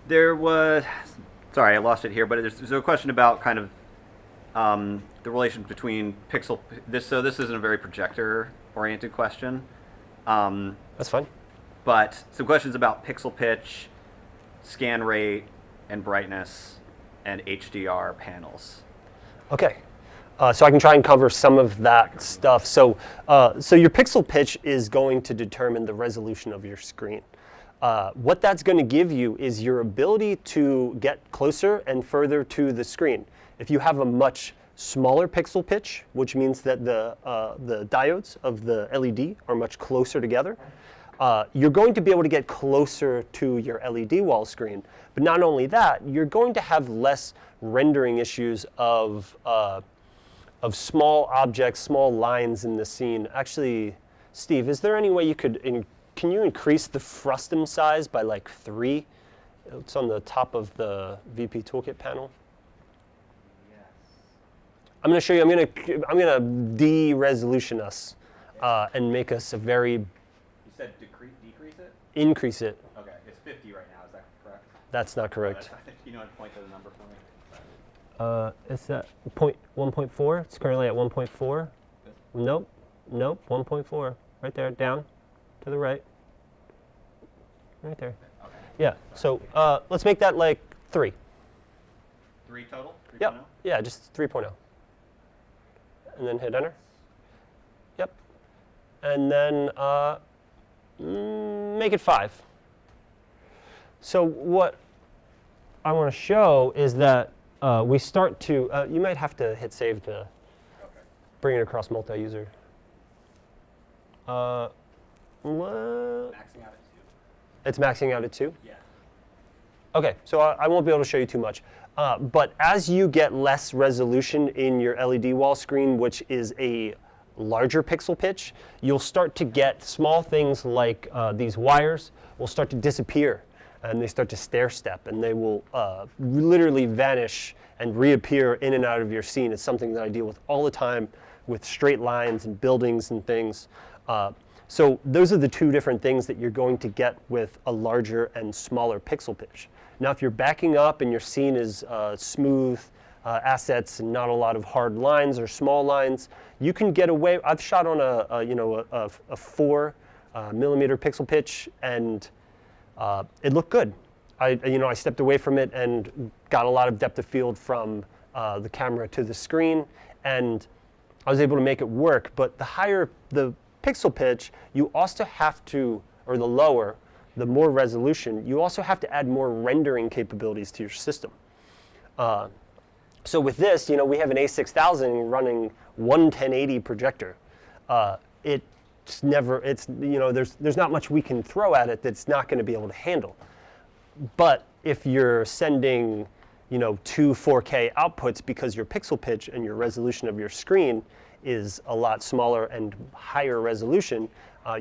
Speaker 1: There was, sorry, I lost it here, but there's a question about kind of the relation between pixel. So this isn't a very projector-oriented question.
Speaker 2: That's fine.
Speaker 1: But some questions about pixel pitch, scan rate, and brightness, and HDR panels.
Speaker 2: Okay. So I can try and cover some of that stuff. So your pixel pitch is going to determine the resolution of your screen. What that's going to give you is your ability to get closer and further to the screen. If you have a much smaller pixel pitch, which means that the diodes of the LED are much closer together, you're going to be able to get closer to your LED wall screen. But not only that, you're going to have less rendering issues of small objects, small lines in the scene. Actually, Steve, is there any way you could, can you increase the frustum size by like 3? It's on the top of the VP Toolkit panel.
Speaker 1: Yes.
Speaker 2: I'm going to show you, I'm going to de-resolution us and make us a very,
Speaker 1: You said decrease it?
Speaker 2: increase it.
Speaker 1: Okay, it's 50 right now, is that correct?
Speaker 2: That's not correct.
Speaker 1: I think you know how to point to the number for me?
Speaker 2: It's at 1.4. It's currently at 1.4. Nope, 1.4. Right there, down to the right. Right there.
Speaker 1: Okay.
Speaker 2: Yeah, so let's make that like 3.
Speaker 1: 3 total? 3.0?
Speaker 2: Yep, yeah, just 3.0. And then hit enter. Yep. And then make it 5. So what I want to show is that we start to, you might have to hit save to, bring it across multi-user. What?
Speaker 1: Maxing out at 2.
Speaker 2: It's maxing out at 2?
Speaker 1: Yeah.
Speaker 2: Okay, so I won't be able to show you too much. But as you get less resolution in your LED wall screen, which is a larger pixel pitch, you'll start to get small things like these wires will start to disappear, and they start to stair step, and they will literally vanish and reappear in and out of your scene. It's something that I deal with all the time with straight lines and buildings and things. So those are the two different things that you're going to get with a larger and smaller pixel pitch. Now, if you're backing up and your scene is smooth assets and not a lot of hard lines or small lines, you can get away. I've shot on a 4 millimeter pixel pitch, and it looked good. I stepped away from it and got a lot of depth of field from the camera to the screen, and I was able to make it work. But the higher the pixel pitch, you also have to, or the lower, the more resolution, you also have to add more rendering capabilities to your system. So with this, we have an A6000 running one 1080 projector. There's not much we can throw at it that's not going to be able to handle. But if you're sending, 2 4K outputs because your pixel pitch and your resolution of your screen is a lot smaller and higher resolution,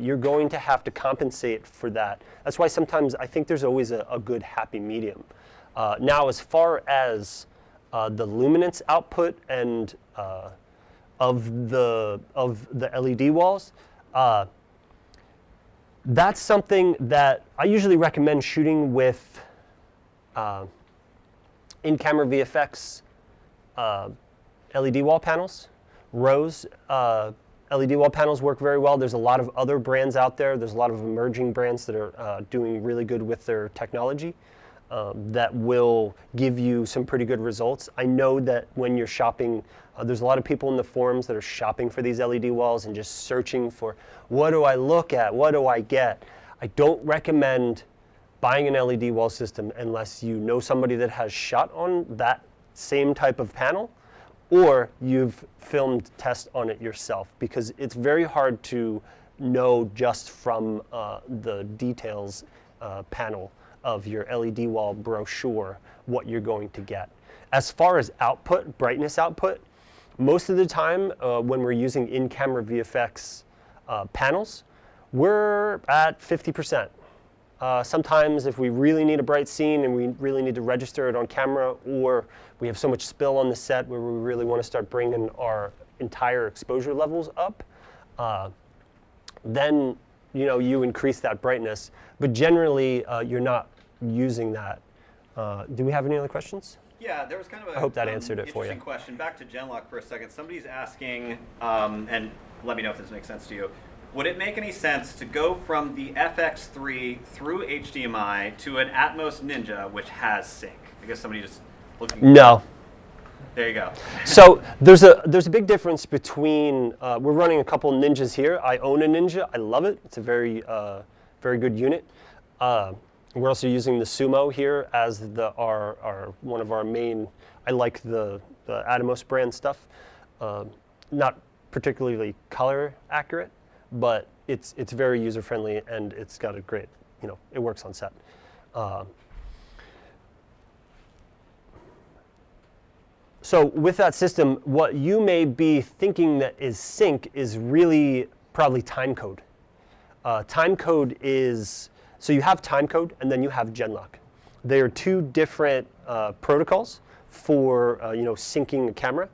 Speaker 2: you're going to have to compensate for that. That's why sometimes I think there's always a good happy medium. Now, as far as the luminance output and of the LED walls, that's something that I usually recommend shooting with in-camera VFX LED wall panels. Rose LED wall panels work very well. There's a lot of other brands out there. There's a lot of emerging brands that are doing really good with their technology that will give you some pretty good results. I know that when you're shopping, there's a lot of people in the forums that are shopping for these LED walls and just searching for, what do I look at? What do I get? I don't recommend buying an LED wall system unless you know somebody that has shot on that same type of panel, or you've filmed tests on it yourself, because it's very hard to know just from the details panel of your LED wall brochure what you're going to get. As far as output, brightness output, most of the time when we're using in-camera VFX panels, we're at 50%. Sometimes if we really need a bright scene and we really need to register it on camera, or we have so much spill on the set where we really want to start bringing our entire exposure levels up, then you increase that brightness. But generally, you're not using that. Do we have any other questions?
Speaker 1: Yeah, there was kind of a
Speaker 2: I hope that answered it for you.
Speaker 1: interesting question. Back to Genlock for a second. Somebody's asking, and let me know if this makes sense to you. Would it make any sense to go from the FX3 through HDMI to an Atmos Ninja, which has sync? I guess somebody just looking.
Speaker 2: No.
Speaker 1: There you go.
Speaker 2: So there's a big difference between, we're running a couple Ninjas here. I own a Ninja. I love it. It's a very good unit. We're also using the Sumo here as one of our main. I like the Atmos brand stuff. Not particularly color accurate, but it's very user friendly, and it's got a great, it works on set. So with that system, what you may be thinking that is sync is really probably timecode. Timecode is, so you have timecode and then you have Genlock. They are two different protocols for syncing a camera.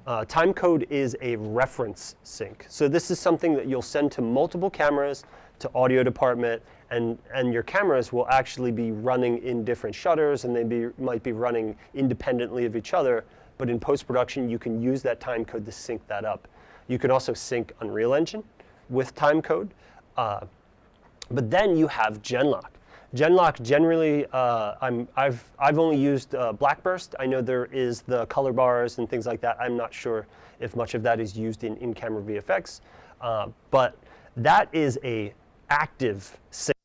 Speaker 2: Timecode is a reference sync. So this is something that you'll send to multiple cameras, to audio department, and your cameras will actually be running in different shutters, and they might be running independently of each other. But in post-production, you can use that timecode to sync that up. You can also sync Unreal Engine with timecode. But then you have Genlock. Genlock generally, I've only used Blackburst. I know there is the color bars and things like that. I'm not sure if much of that is used in in-camera VFX, but that is a active sync.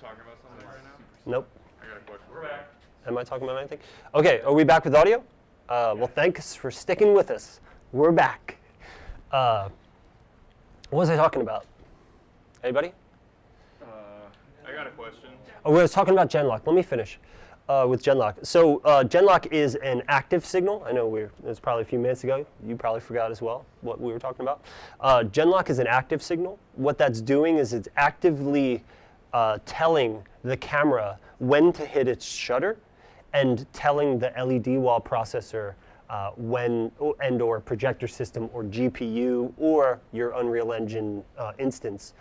Speaker 7: talking about something right now?
Speaker 2: Nope.
Speaker 7: I got a question.
Speaker 4: We're back.
Speaker 2: Am I talking about anything? Okay, are we back with audio? Well, thanks for sticking with us. We're back. What was I talking about? Anybody?
Speaker 7: I got a question.
Speaker 2: Oh, we was talking about Genlock. Let me finish with Genlock. So Genlock is an active signal. I know it was probably a few minutes ago. You probably forgot as well what we were talking about. Genlock is an active signal. What that's doing is it's actively telling the camera when to hit its shutter and telling the LED wall processor when or projector system or GPU or your Unreal Engine instance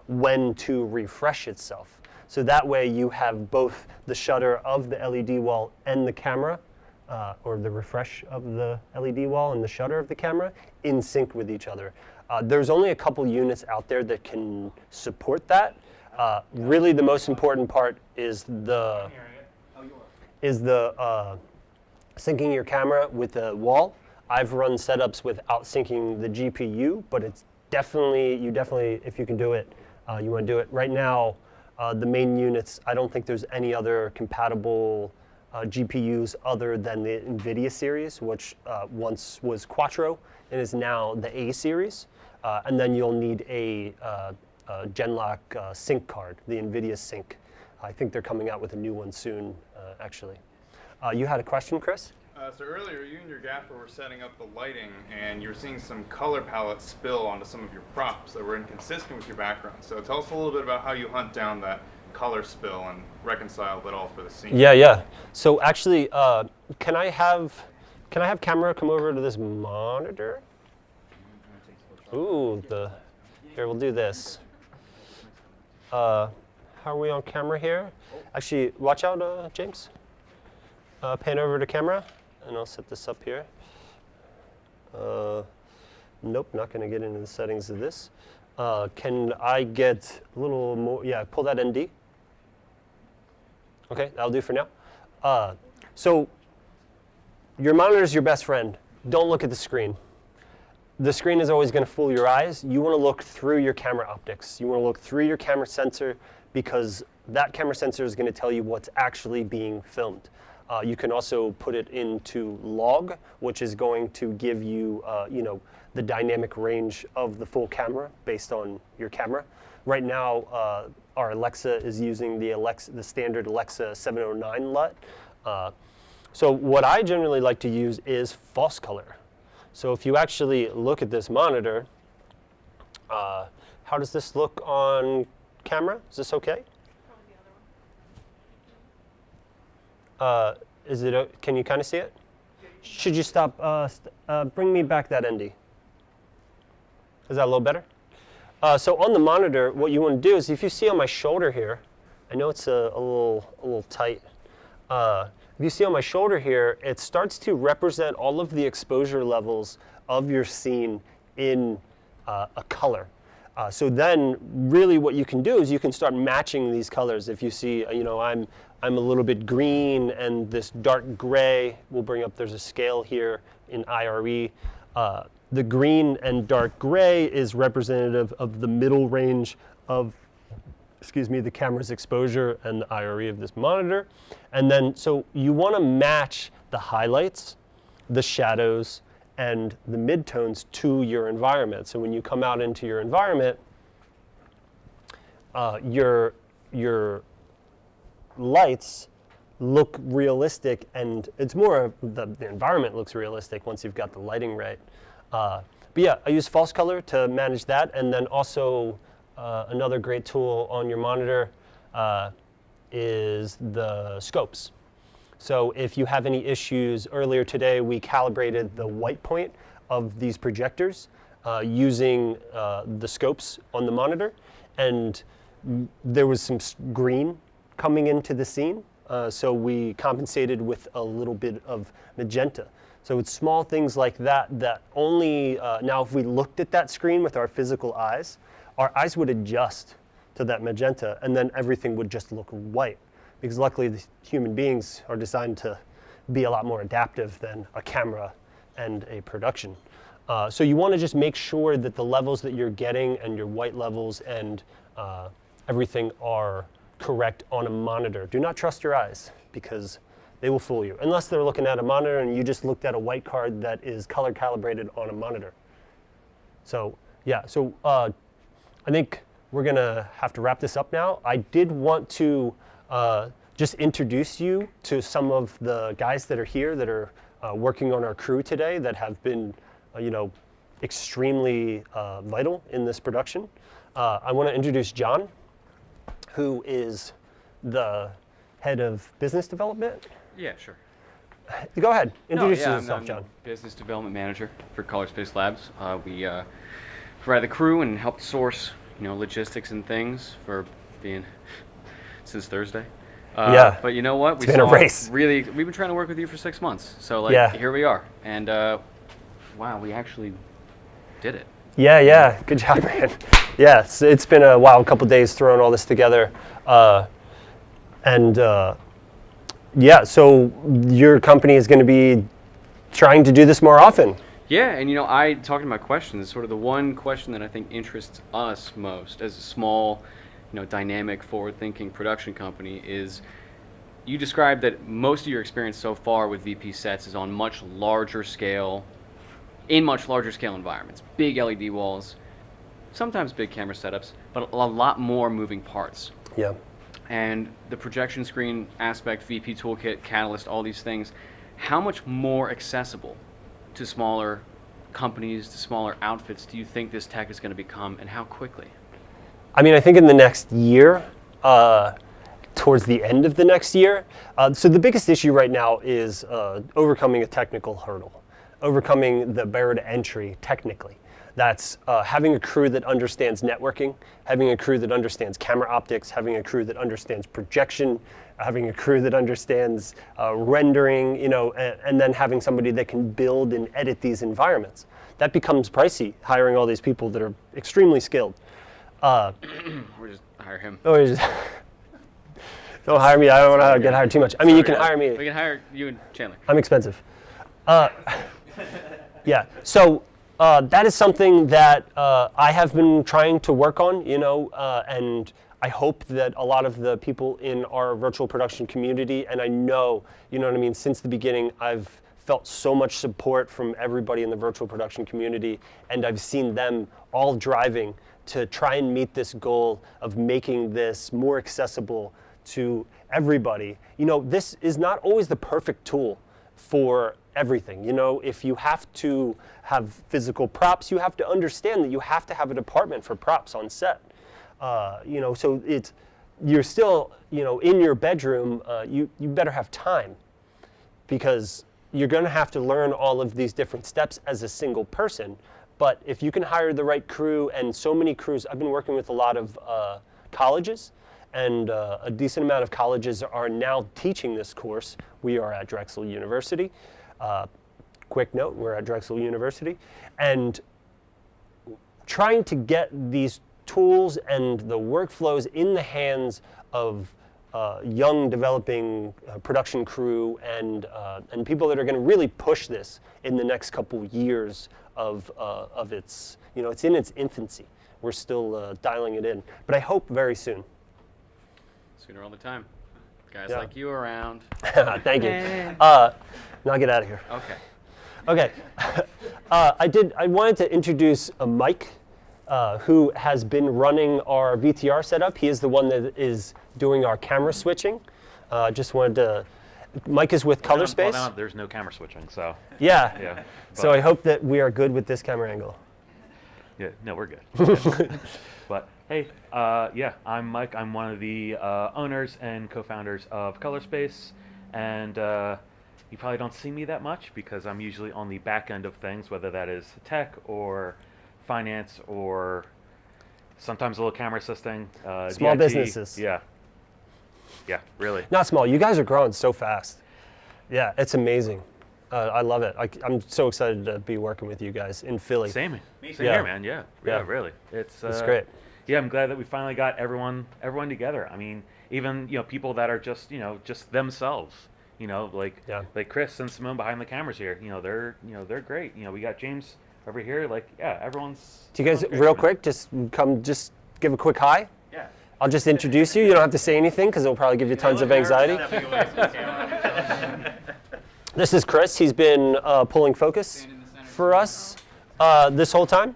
Speaker 2: when to refresh itself. So that way you have both the shutter of the LED wall and the camera, or the refresh of the LED wall and the shutter of the camera in sync with each other. There's only a couple units out there that can support that. Really the most important part is the syncing your camera with the wall. I've run setups without syncing the GPU, but it's definitely, if you can do it, you want to do it. Right now, the main units, I don't think there's any other compatible GPUs other than the NVIDIA series, which once was Quattro and is now the A series. And then you'll need a Genlock sync card, the NVIDIA sync. I think they're coming out with a new one soon, actually. You had a question, Chris?
Speaker 7: So earlier, you and your gaffer were setting up the lighting, and you were seeing some color palettes spill onto some of your props that were inconsistent with your background. So tell us a little bit about how you hunt down that color spill and reconcile that all for the scene.
Speaker 2: Yeah. So actually, can I have camera come over to this monitor? Ooh, here, we'll do this. How are we on camera here? Actually, watch out, James. Pan over to camera, and I'll set this up here. Nope, not going to get into the settings of this. Can I get a little more? Yeah, pull that ND. Okay, that'll do for now. So your monitor is your best friend. Don't look at the screen. The screen is always going to fool your eyes. You want to look through your camera optics. You want to look through your camera sensor because that camera sensor is going to tell you what's actually being filmed. You can also put it into log, which is going to give you, the dynamic range of the full camera based on your camera. Right now, our Alexa is using the standard Alexa 709 LUT. So what I generally like to use is false color. So if you actually look at this monitor, how does this look on camera? Is this okay? Can you kind of see it? Should you stop, bring me back that ND. Is that a little better? So on the monitor, what you want to do is if you see on my shoulder here, I know it's a little tight. If you see on my shoulder here, it starts to represent all of the exposure levels of your scene in a color. So then really what you can do is you can start matching these colors. If you see, I'm a little bit green and this dark gray, we'll bring up, there's a scale here in IRE. The green and dark gray is representative of the middle range of, the camera's exposure and the IRE of this monitor. And then, so you want to match the highlights, the shadows, and the midtones to your environment. So when you come out into your environment, your lights look realistic, and it's more of the environment looks realistic once you've got the lighting right. But yeah, I use false color to manage that, and then also another great tool on your monitor is the scopes. So if you have any issues, earlier today we calibrated the white point of these projectors using the scopes on the monitor, and there was some green coming into the scene, so we compensated with a little bit of magenta. So it's small things like that that only, now if we looked at that screen with our physical eyes, our eyes would adjust to that magenta, and then everything would just look white. Because luckily the human beings are designed to be a lot more adaptive than a camera and a production. So you want to just make sure that the levels that you're getting and your white levels and everything are correct on a monitor. Do not trust your eyes, because they will fool you. Unless they're looking at a monitor and you just looked at a white card that is color calibrated on a monitor. So yeah, so I think we're gonna have to wrap this up now. I did want to just introduce you to some of the guys that are here that are working on our crew today that have been, extremely vital in this production. I want to introduce John, who is the head of business development.
Speaker 5: Yeah, sure.
Speaker 2: Go ahead, introduce
Speaker 5: I'm
Speaker 2: yourself, John.
Speaker 5: Business development manager for Colorspace Labs. We provide the crew and help source, logistics and things for being since Thursday.
Speaker 2: Yeah.
Speaker 5: But you know what?
Speaker 2: It's been a race.
Speaker 5: We've been trying to work with you for 6 months. So here we are. And wow, we actually did it.
Speaker 2: Yeah, good job, man. Yeah, it's been a while, a couple days throwing all this together. Yeah, so your company is going to be trying to do this more often.
Speaker 5: Yeah, and I talking about questions, sort of the one question that I think interests us most as a small, dynamic, forward-thinking production company is, you described that most of your experience so far with VP sets is on much larger scale, in much larger scale environments, big LED walls, sometimes big camera setups, but a lot more moving parts.
Speaker 2: Yeah.
Speaker 5: And the projection screen aspect, VP Toolkit, Catalyst, all these things, how much more accessible to smaller companies, to smaller outfits do you think this tech is going to become, and how quickly?
Speaker 2: I mean, I think in the next year, towards the end of the next year. So the biggest issue right now is overcoming a technical hurdle, overcoming the barrier to entry technically. That's having a crew that understands networking, having a crew that understands camera optics, having a crew that understands projection, having a crew that understands rendering, and then having somebody that can build and edit these environments. That becomes pricey, hiring all these people that are extremely skilled.
Speaker 5: Or just hire him.
Speaker 2: Don't hire me. I don't want to get hired too much. I mean, you can hire me.
Speaker 5: We can hire you and Chandler.
Speaker 2: I'm expensive. Yeah. So that is something that I have been trying to work on, and I hope that a lot of the people in our virtual production community, and I know, since the beginning, I've felt so much support from everybody in the virtual production community, and I've seen them all driving to try and meet this goal of making this more accessible to everybody. This is not always the perfect tool for everything. If you have to have physical props, you have to understand that you have to have a department for props on set. So you're still, in your bedroom, you better have time, because you're going to have to learn all of these different steps as a single person. But if you can hire the right crew, and so many crews, I've been working with a lot of colleges, and a decent amount of colleges are now teaching this course. We are at Drexel University. Quick note, we're at Drexel University. And trying to get these tools and the workflows in the hands of young developing production crew and people that are going to really push this in the next couple years of its, it's in its infancy. We're still dialing it in, but I hope very soon.
Speaker 5: Sooner all the time. Guys
Speaker 2: Yeah.
Speaker 5: like you around.
Speaker 2: Thank you. Now get out of here.
Speaker 5: Okay.
Speaker 2: Okay. I wanted to introduce Mike, who has been running our VTR setup. He is the one that is doing our camera switching. Just wanted to. Mike is with Colorspace.
Speaker 4: Well, now there's no camera switching, so.
Speaker 2: Yeah.
Speaker 4: Yeah.
Speaker 2: So I hope that we are good with this camera angle.
Speaker 4: Yeah, no, we're good. But hey, yeah, I'm Mike. I'm one of the owners and co-founders of Colorspace, and you probably don't see me that much because I'm usually on the back end of things, whether that is tech or finance or sometimes a little camera assisting.
Speaker 2: Small
Speaker 4: DIT.
Speaker 2: businesses.
Speaker 4: Yeah. Yeah, really.
Speaker 2: Not small. You guys are growing so fast. Yeah, it's amazing. I love it. I'm so excited to be working with you guys in Philly.
Speaker 4: Same
Speaker 2: Yeah.
Speaker 4: here, man. Yeah,
Speaker 2: Yeah.
Speaker 4: really. It's
Speaker 2: great.
Speaker 4: Yeah, I'm glad that we finally got everyone together. I mean, even people that are just just themselves. Like Chris and Simone behind the cameras here. They're great. We got James over here. Like, yeah, everyone's.
Speaker 2: Do you guys
Speaker 4: everyone's great,
Speaker 2: real
Speaker 4: man.
Speaker 2: quick just give a quick hi?
Speaker 5: Yeah.
Speaker 2: I'll just introduce you. You don't have to say anything because it'll probably give you tons of anxiety. This is Chris. He's been pulling focus for us this whole time.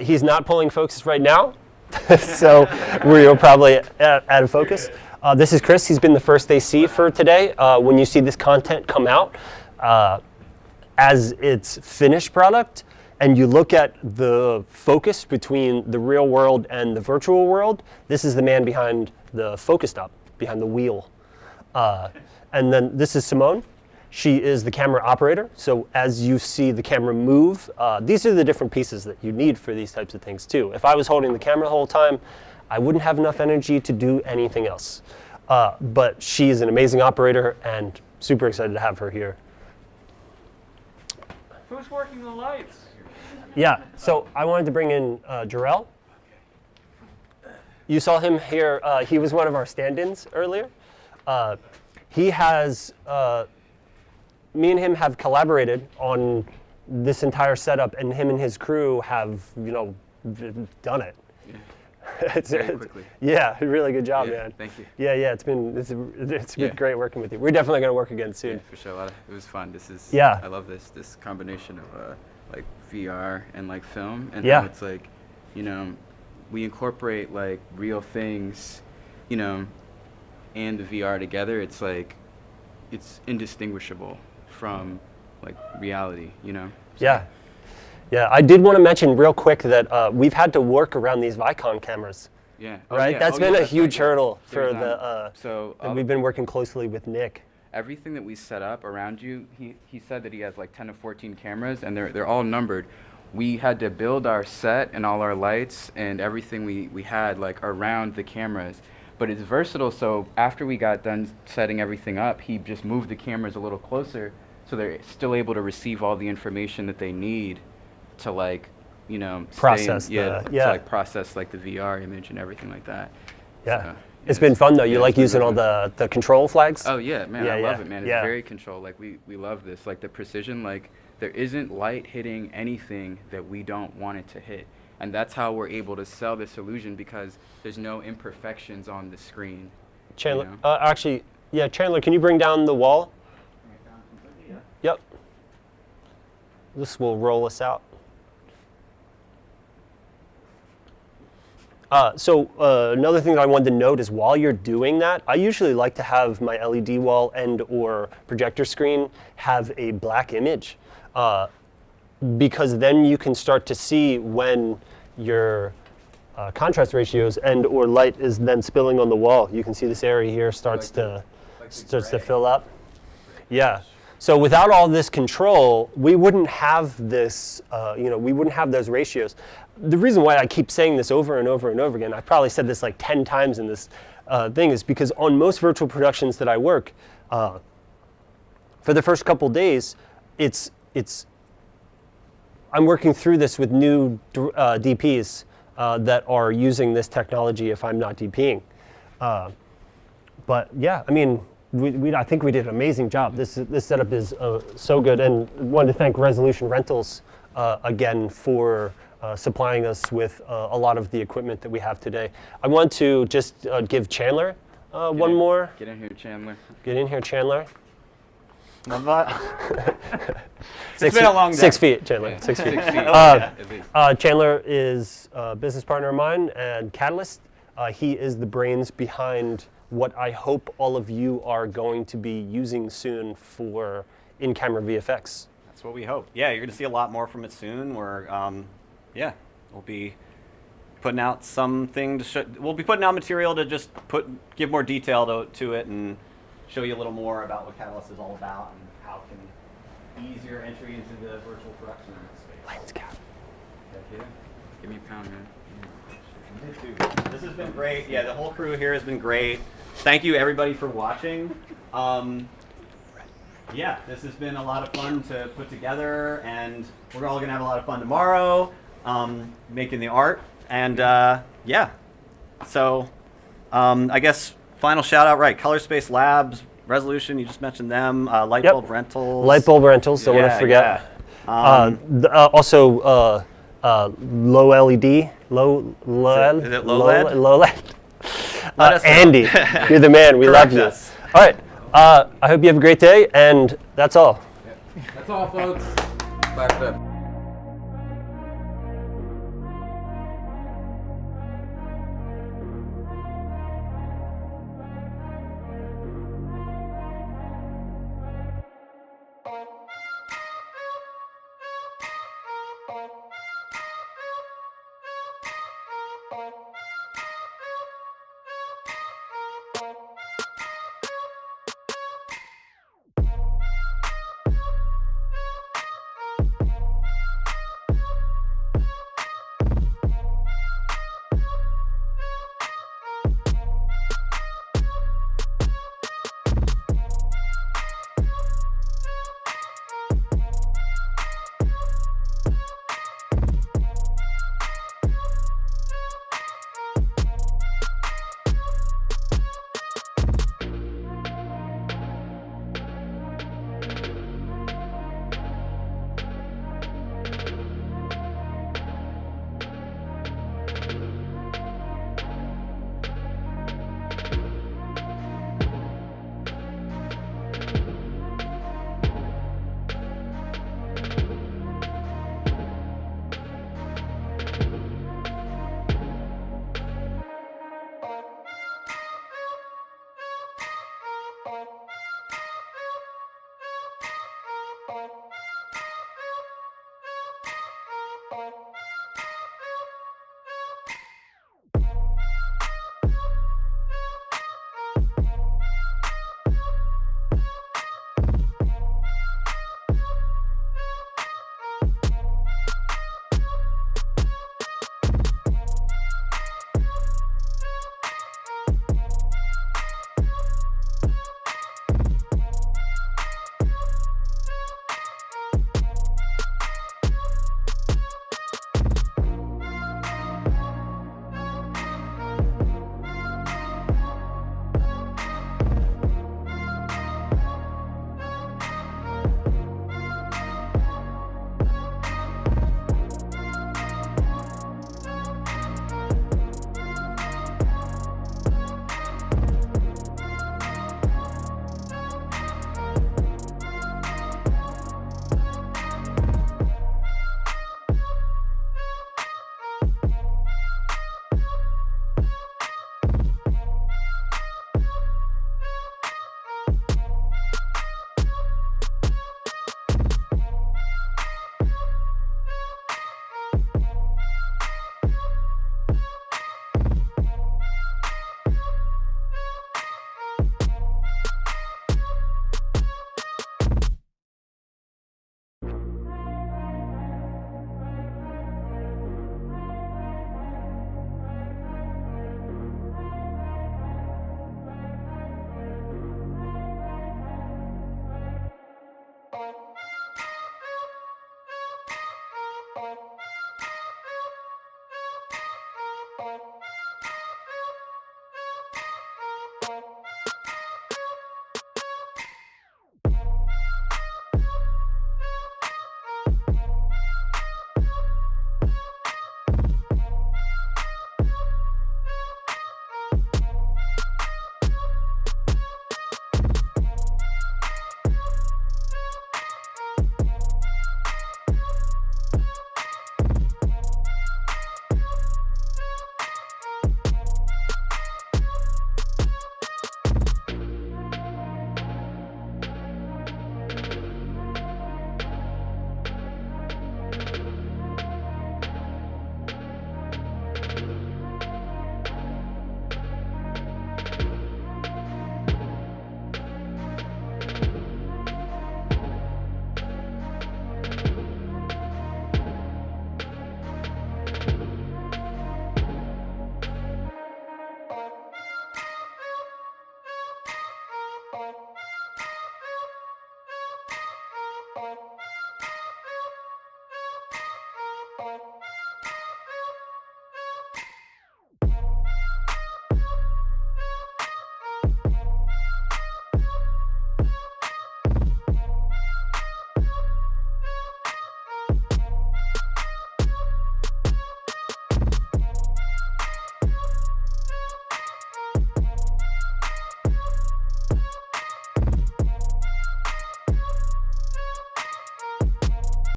Speaker 2: He's not pulling focus right now, so we're probably out of focus. This is Chris. He's been the first AC for today. When you see this content come out as its finished product, and you look at the focus between the real world and the virtual world, this is the man behind the focus stop, behind the wheel. And then this is Simone. She is the camera operator. So as you see the camera move, these are the different pieces that you need for these types of things too. If I was holding the camera the whole time, I wouldn't have enough energy to do anything else. But she is an amazing operator and super excited to have her here.
Speaker 5: Who's working the lights?
Speaker 2: Yeah, so I wanted to bring in Jarrell. You saw him here. He was one of our stand-ins earlier. He has, me and him have collaborated on this entire setup, and him and his crew have, done it.
Speaker 8: Yeah. Very quickly.
Speaker 2: Yeah, really good job, man.
Speaker 8: Thank you.
Speaker 2: Yeah, it's been great working with you. We're definitely going to work again soon.
Speaker 8: Yeah, for sure. It was fun.
Speaker 2: Yeah.
Speaker 8: I love this combination of like VR and like film, and
Speaker 2: Yeah.
Speaker 8: how it's like, we incorporate like real things, and the VR together. It's like, it's indistinguishable from like reality, So,
Speaker 2: Yeah, I did want to mention real quick that we've had to work around these Vicon cameras,
Speaker 8: Yeah.
Speaker 2: right? That's been a huge hurdle for
Speaker 8: There's,
Speaker 2: the,
Speaker 8: so
Speaker 2: and we've been working closely with Nick.
Speaker 8: everything that we set up around you, he said that he has like 10 to 14 cameras, and they're all numbered. We had to build our set and all our lights and everything we had like around the cameras. But it's versatile, so after we got done setting everything up, he just moved the cameras a little closer so they're still able to receive all the information that they need to like,
Speaker 2: Process
Speaker 8: to
Speaker 2: yeah.
Speaker 8: like process like the VR image and everything like that.
Speaker 2: Yeah.
Speaker 8: So,
Speaker 2: It's been fun though. You
Speaker 8: yeah,
Speaker 2: like
Speaker 8: it's been
Speaker 2: using all
Speaker 8: really
Speaker 2: the control flags?
Speaker 8: Oh yeah, man, I love it, man. It's
Speaker 2: Yeah.
Speaker 8: very controlled. Like we love this. Like the precision, like there isn't light hitting anything that we don't want it to hit. And that's how we're able to sell this illusion, because there's no imperfections on the screen.
Speaker 2: Chandler, actually, yeah, Chandler, can you bring down the wall? Yep. This will roll us out. So another thing that I wanted to note is while you're doing that, I usually like to have my LED wall and or projector screen have a black image, because then you can start to see when your contrast ratios and or light is then spilling on the wall. You can see this area here starts to fill up. Yeah. So without all this control, we wouldn't have this, we wouldn't have those ratios. The reason why I keep saying this over and over and over again, I've probably said this like 10 times in this thing, is because on most virtual productions that I work, for the first couple days, I'm working through this with new DPs that are using this technology if I'm not DPing. But yeah, I mean, I think we did an amazing job. This setup is so good, and wanted to thank Resolution Rentals again for supplying us with a lot of the equipment that we have today. I want to just give Chandler one more.
Speaker 8: Get in here, Chandler.
Speaker 2: Get in here, Chandler.
Speaker 1: It's been a long day.
Speaker 2: 6 feet, Chandler.
Speaker 8: Yeah.
Speaker 2: 6 feet.
Speaker 8: 6 feet. At least.
Speaker 2: Chandler is a business partner of mine and Catalyst. He is the brains behind what I hope all of you are going to be using soon for in-camera VFX.
Speaker 1: That's what we hope. Yeah, you're going to see a lot more from it soon. We'll be putting out something to show. We'll be putting out material to just give more detail to it and show you a little more about what Catalyst is all about and how it can ease your entry into the virtual production space.
Speaker 2: Lights cap.
Speaker 8: Yeah. Give me a pound, man.
Speaker 1: This has been great. Yeah, the whole crew here has been great. Thank you everybody for watching. Yeah, this has been a lot of fun to put together, and we're all gonna have a lot of fun tomorrow making the art. And yeah, so I guess final shout out, right? Colorspace Labs, Resolution, you just mentioned them. Lightbulb Rentals.
Speaker 2: Lightbulb Rentals, don't want to forget.
Speaker 1: Yeah.
Speaker 2: Also, low LED, low LED.
Speaker 1: Is it low LED?
Speaker 2: Low LED.
Speaker 1: Let us know.
Speaker 2: Andy, you're the man. We love
Speaker 1: Correct
Speaker 2: you.
Speaker 1: us.
Speaker 2: All right. I hope you have a great day, and that's all.
Speaker 8: That's all, folks. Clap it up.